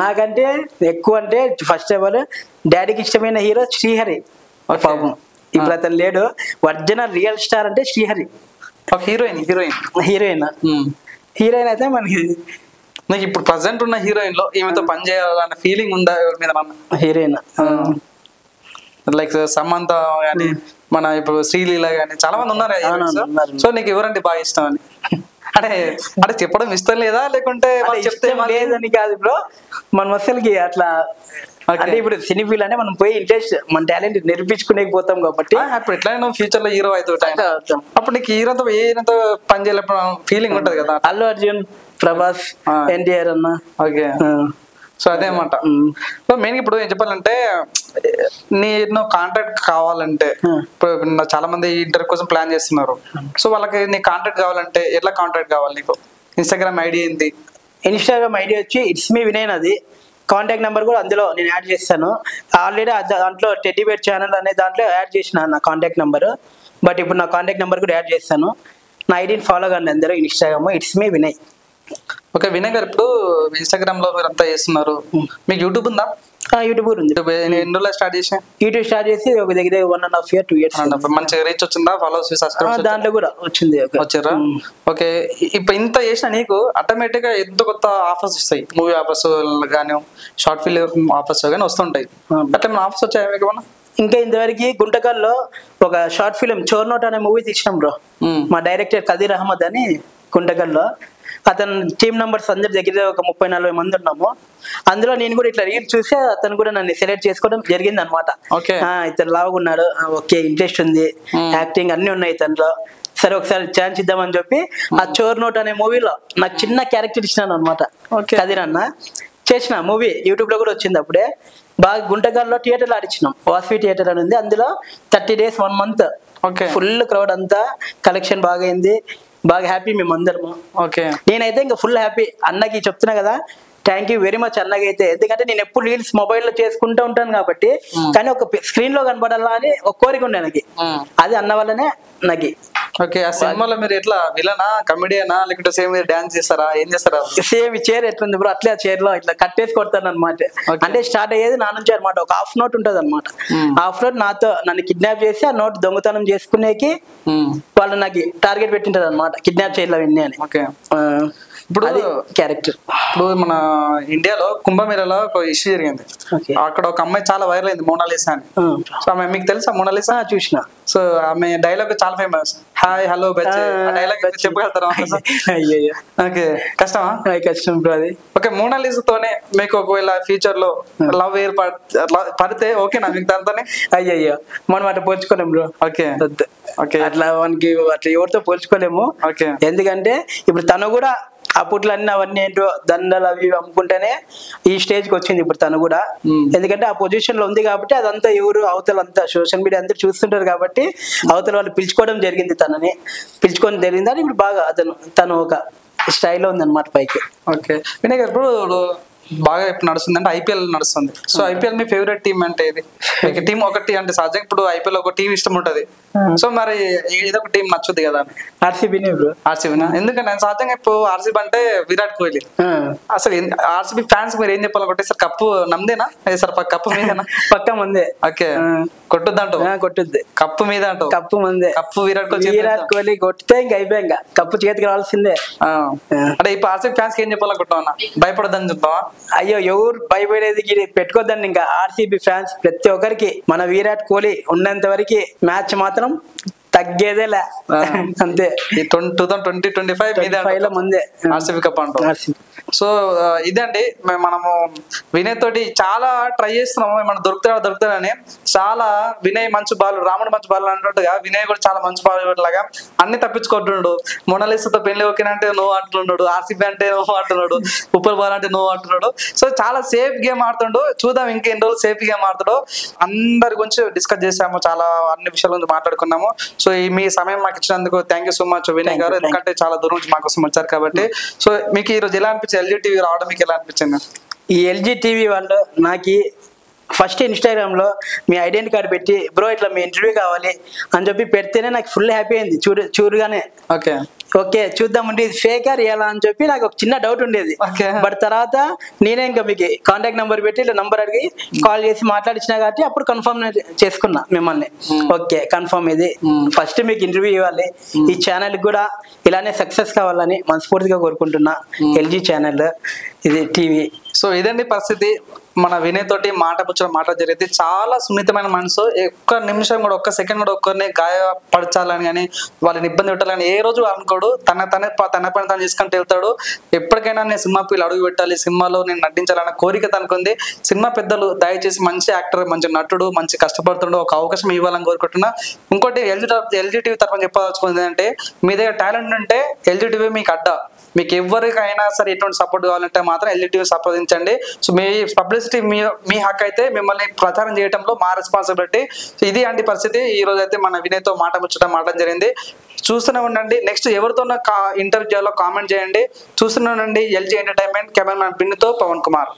నాకంటే ఎక్కువ అంటే ఫస్ట్ ఆఫ్ ఆల్ డాడీకి ఇష్టమైన హీరో శ్రీహరి. పాపం ఇప్పుడు అతను లేడు. ఒరిజినల్ రియల్ స్టార్ అంటే శ్రీహరి. హీరోయిన్ అయితే మనకి నీకు ఇప్పుడు ప్రజెంట్ ఉన్న హీరోయిన్ లో ఈమెతో పని చేయాలన్న ఫీలింగ్ ఉందా ఎవరి మీద? హీరోయిన్ లైక్ సమంత గానీ, మన ఇప్పుడు శ్రీలీల గానీ చాలా మంది ఉన్నారు. సో నీకు ఎవరంటే బాగా ఇష్టం అని అంటే చెప్పడం ఇష్టం లేదా, లేకుంటే చెప్తే లేదని కాదు బ్రో, మనం అసలుకి అట్లా అంటే ఇప్పుడు సినీ ఫీల్డ్ అంటే మనం పోయి ఇంట్రెస్ట్ మన టాలెంట్ నిరూపించుకునే పోతాం కాబట్టి. అప్పుడు ఎట్లా ఫ్యూచర్ లో హీరో అవుతావు, అప్పుడు నీకు హీరోతో ఏతో పని చేయలేప్పుడు ఫీలింగ్ ఉంటది కదా. అల్లు అర్జున్, ప్రభాస్, ఎన్టీఆర్ అన్న. ఓకే, సో అదే అన్నమాట. సో మెయిన్ ఇప్పుడు ఏం చెప్పాలంటే నేను కాంటాక్ట్ కావాలంటే ఇప్పుడు చాలా మంది ఇంటర్వ్యూ కోసం ప్లాన్ చేస్తున్నారు. సో వాళ్ళకి నీ కాంటాక్ట్ కావాలంటే ఎట్లా కాంటాక్ట్ కావాలి నీకు? ఇన్స్టాగ్రామ్ ఐడి ఏంటి? ఇన్స్టాగ్రామ్ ఐడి వచ్చి ఇట్స్ మీ వినయ్ అది. కాంటాక్ట్ నెంబర్ కూడా అందులో నేను యాడ్ చేస్తాను. ఆల్రెడీ దాంట్లో టెడ్డీబేర్ ఛానల్ అనే దాంట్లో యాడ్ చేసిన నా కాంటాక్ట్ నెంబర్. బట్ ఇప్పుడు నా కాంటాక్ట్ నెంబర్ కూడా యాడ్ చేస్తాను. నా ఐడిని ఫాలో కండి అందరూ, Instagram it's me Vinay. Okay Vinay గారు, ఇప్పుడు ఇన్స్టాగ్రామ్ లో మీరు అంతా చేస్తున్నారు, మీకు యూట్యూబ్ ఉందా? యూట్యూబ్ ఉంది. ఎన్ని స్టార్ట్ చేసి? యూట్యూబ్ స్టార్ట్ చేసి ఒక దగ్గర 1.5 years 2 years. మంచిగా రీచ్ వచ్చిందా? ఫాలోవర్స్, సబ్స్క్రైబర్స్ దాంట్లో కూడా వచ్చింది. వచ్చారా? ఓకే, ఇప్పుడు ఇంత చేసిన నీకు ఆటోమేటిక్ గా ఎంతో కొత్త ఆఫర్స్ వస్తాయి, మూవీ ఆఫర్స్ కానీ, షార్ట్ ఫిల్మ్ ఆఫర్స్ కానీ వస్తుంటాయి. అట్లా మన ఆఫర్స్ వచ్చాయి మీకు? ఇంకా ఇంతవరకు గుంటకల్లో ఒక షార్ట్ ఫిల్మ్ చోర్నోట్ అనే మూవీ తీసినాం బ్రో. మా డైరెక్టర్ కదీర్ అహ్మద్ అని గుంటకల్లో. అతను టీమ్ మెంబర్స్ అందరి దగ్గర ఒక 30-40 మంది ఉన్నాము. అందులో నేను కూడా ఇట్లా రీల్ చూసి అతను కూడా నన్ను సెలెక్ట్ చేసుకోవడం జరిగింది అనమాట. ఇతను లావుగా ఉన్నాడు, ఓకే ఇంట్రెస్ట్ ఉంది, యాక్టింగ్ అన్ని ఉన్నాయి ఇతనిలో, సరే ఒకసారి ఛాన్స్ ఇద్దామని చెప్పి ఆ చోర్ నోట్ అనే మూవీలో నాకు చిన్న క్యారెక్టర్ ఇచ్చినాను అనమాట. కదీర్ అన్న చేసిన మూవీ యూట్యూబ్ లో కూడా వచ్చింది అప్పుడే. బాగా గుంటకల్లో థియేటర్లో ఆడిచ్చినాం, వాస్వి థియేటర్ అని ఉంది. అందులో 30 days 1 month ఫుల్ క్రౌడ్, అంతా కలెక్షన్ బాగా అయింది, బాగా హ్యాపీ మేము అందరము. నేనైతే ఇంకా ఫుల్ హ్యాపీ. అన్నకి చెప్తున్నా కదా, థ్యాంక్ యూ వెరీ మచ్ అన్నకైతే. ఎందుకంటే నేను ఎప్పుడు రీల్స్ మొబైల్లో చేసుకుంటూ ఉంటాను కాబట్టి, కానీ ఒక స్క్రీన్ లో కనపడాలా అని ఒక కోరిక ఉండే నాకు. అది అన్న వల్లనే నాకు. ఓకే, ఆ సినిమాలో మీరు ఎట్లా విలనా, కమెడియనా, లేకుంటే సేమ్ డాన్స్ చేస్తారా, ఏం చేస్తారా? సేమ్ ఈ చైర్ ఎట్లుంది బ్రో అట్లే ఆ చైర్ లో ఇట్లా కట్టేసి కొడతాను అనమాట. అంటే స్టార్ట్ అయ్యేది నా నుంచి అనమాట. ఒక హాఫ్ నోట్ ఉంటది అనమాట. హాఫ్ నోట్ నాతో నన్ను కిడ్నాప్ చేసి ఆ నోట్ దొంగతనం చేసుకునేకి వాళ్ళు నాకు టార్గెట్ పెట్టింటారు అనమాట, కిడ్నాప్ చేయలో విన్నీ అని. ఇప్పుడు క్యారెక్టర్. ఇప్పుడు మన ఇండియాలో కుంభమేళలో ఒక ఇష్యూ జరిగింది. అక్కడ ఒక అమ్మాయి చాలా వైరల్ అయింది, మోనాలిసా అని. సో ఆమె మీకు తెలుసా మోనాలిసా? చూసిన. సో ఆమె డైలాగ్ చాలా ఫేమస్, హాయ్ హలో బచ్చే, ఆ డైలాగ్ చెప్పగలుగుతారా? ఓకే, కష్టమా? కష్టం బ్రో అది. ఓకే, మోనాలిసాతోనే మీకు ఒకవేళ ఫ్యూచర్ లో లవ్ పడితే ఓకేనా మీకు దాంతోనే? అయ్యయ్యో మనం అట్లా పోల్చుకోలేము బ్రో. ఓకే ఓకే, అట్లా మనకి అట్లా ఎవరితో పోల్చుకోలేము. ఎందుకంటే ఇప్పుడు తను కూడా అప్పట్లో అన్ని అవన్నీ ఏంటో దండలు అవి అమ్ముకుంటేనే ఈ స్టేజ్కి వచ్చింది ఇప్పుడు తను కూడా. ఎందుకంటే ఆ పొజిషన్ లో ఉంది కాబట్టి అదంతా ఎవరు అవతల అంతా సోషల్ మీడియా అందరూ చూస్తుంటారు కాబట్టి అవతల వాళ్ళు పిలుచుకోవడం జరిగింది, తనని పిలుచుకోవడం జరిగింది. అని ఇప్పుడు బాగా తను ఒక స్టైల్లో ఉంది అనమాట పైకి. ఓకే వినయ్ గారు, ఇప్పుడు బాగా ఇప్పుడు నడుస్తుంది అంటే ఐపీఎల్ నడుస్తుంది. సో ఐపీఎల్ మీ ఫేవరెట్ టీం అంటే ఇది? మీకు టీం ఒకటి అంటే సహజంగా ఇప్పుడు ఐపీఎల్ ఒక టీం ఇష్టం ఉంటది, సో మరి ఏదో ఒక టీం నచ్చుద్ది కదా? ఆర్సీబీనే బ్రో. ఆర్సీబీనా? ఎందుకంటే నేను సహజంగా ఇప్పుడు ఆర్సీబీ అంటే విరాట్ కోహ్లీ. అసలు ఆర్సీబీ ఫ్యాన్స్ మీరు ఏం చెప్పాలనుకుంటే సార్ కప్పు నమ్మదేనా సార్? కప్పు మీదేనా? పక్క మందే. ఓకే, కొట్టుద్దంట. కొట్టుద్ది కప్పు మీద అంట. కప్పు మందే. కప్పు విరాట్ కోహ్లీ. విరాట్ కోహ్లీ కొట్టితే ఇంకా అయిపోయి ఇంకా కప్పు చేతికి రావాల్సిందే. అంటే ఇప్పుడు ఆర్సీబీ ఫ్యాన్స్ కి ఏం చెప్పాలనుకుంటున్నా? భయపడదని చెప్తావా? అయ్యో ఎవరు భయపడేది పెట్టుకోద్దండి. ఇంకా ఆర్సీబీ ఫ్యాన్స్ ప్రతి ఒక్కరికి మన విరాట్ కోహ్లీ ఉన్నంత వరకు మ్యాచ్ మాత్రం తగ్గేదేలే అంతే. 2025 ముందే ఆర్సీబీ కప్ అంటాం. సో ఇదండి మనము వినయ్ తోటి చాలా ట్రై చేస్తున్నాము, ఏమన్నా దొరుకుతాడని. చాలా వినయ్ మంచి బాల్, రాముడు మంచి బాల్ అన్నట్టుగా వినయ్ కూడా చాలా మంచి బాల్ లాగా అన్ని తప్పించుకుంటున్నాడు. మొనాలిసాతో పెళ్లి ఓకేనంటే నో అంటున్నాడు, ఆర్సీబీ అంటే నో అంటున్నాడు, ఉప్పల్ బాల్ అంటే నో అంటున్నాడు. సో చాలా సేఫ్ గేమ్ ఆడుతుండు. చూద్దాం ఇంకా ఎన్ని రోజులు సేఫ్ గేమ్ ఆడుతాడు. అందరి గురించి డిస్కస్ చేసాము, చాలా అన్ని విషయాల గురించి మాట్లాడుకున్నాము. సో మీ సమయం మాకు ఇచ్చినందుకు thank you so much Vinay గారు, ఎందుకంటే చాలా దూరం నుంచి మాకోసం వచ్చారు కాబట్టి. సో మీకు ఈ రోజు ఎలా అనిపించింది? ఎల్జీ టీవీ రావడం మీకు ఎలా అనిపించింది? ఈ ఎల్జీ టీవీ వాళ్ళు నాకు ఫస్ట్ ఇన్స్టాగ్రామ్ లో మీ ఐడెంటిటీ కార్డు పెట్టి బ్రో ఇట్లా మీ ఇంటర్వ్యూ కావాలి అని చెప్పి పెడితేనే నాకు ఫుల్ హ్యాపీ అయింది చూడగానే. ఓకే చూద్దాం ఉండి ఇది ఫేకా రియలా అని చెప్పి నాకు ఒక చిన్న డౌట్ ఉండేది. బట్ తర్వాత నేనే ఇంకా మీకు కాంటాక్ట్ నెంబర్ పెట్టి ఇట్లా నంబర్ అడిగి కాల్ చేసి మాట్లాడించిన కాబట్టి అప్పుడు కన్ఫర్మ్ చేసుకున్నా మిమ్మల్ని. ఓకే కన్ఫర్మ్ ఇది ఫస్ట్ మీకు ఇంటర్వ్యూ ఇవ్వాలి, ఈ ఛానల్ కూడా ఇలానే సక్సెస్ కావాలని మనస్ఫూర్తిగా కోరుకుంటున్నా. ఎల్జీ ఛానల్ ఇది టీవీ. సో ఇదండి పరిస్థితి. మన వినయ్ తోటి మాట జరిగింది. చాలా సున్నితమైన మనసు. ఒక్క నిమిషం కూడా, ఒక్క సెకండ్ కూడా ఒక్కరిని గాయపరచాలని కానీ వాళ్ళని ఇబ్బంది పెట్టాలని ఏ రోజు అనుకోడు. తన పని తను చేసుకుంటూ వెళ్తాడు. ఎప్పటికైనా నేను సినిమా పిల్లలు అడుగు పెట్టాలి, సినిమాలో నేను నటించాలన్న కోరిక తనకుంది. సినిమా పెద్దలు దయచేసి మంచి యాక్టర్, మంచి నటుడు, మంచి కష్టపడుతుండో ఒక అవకాశం ఇవ్వాలని కోరుకుంటున్నా. ఇంకోటి ఎల్జీ టీవీ తరఫున చెప్పదలుచుకుంది అంటే మీ దగ్గర టాలెంట్ ఉంటే ఎల్జీ టీవీ మీకు అడ్డా. మీకు ఎవరికైనా సరే ఎటువంటి సపోర్ట్ కావాలంటే మాత్రం ఎల్జీ టీవీ సంప్రదించండి. సో మీ పబ్లిసిటీ మీ హక్కు అయితే, మిమ్మల్ని ప్రచారం చేయడంలో మా రెస్పాన్సిబిలిటీ. ఇది అండి పరిస్థితి. ఈ రోజు అయితే మన వినయ్తో మాట్లాడడం జరిగింది. చూస్తూనే ఉండండి. నెక్స్ట్ ఎవరితో ఇంటర్వ్యూ చేయాలో కామెంట్ చేయండి. చూస్తూనే ఉండండి ఎల్జీ ఎంటర్టైన్మెంట్. కెమెరామ్యాన్ బిన్నుతో పవన్ కుమార్.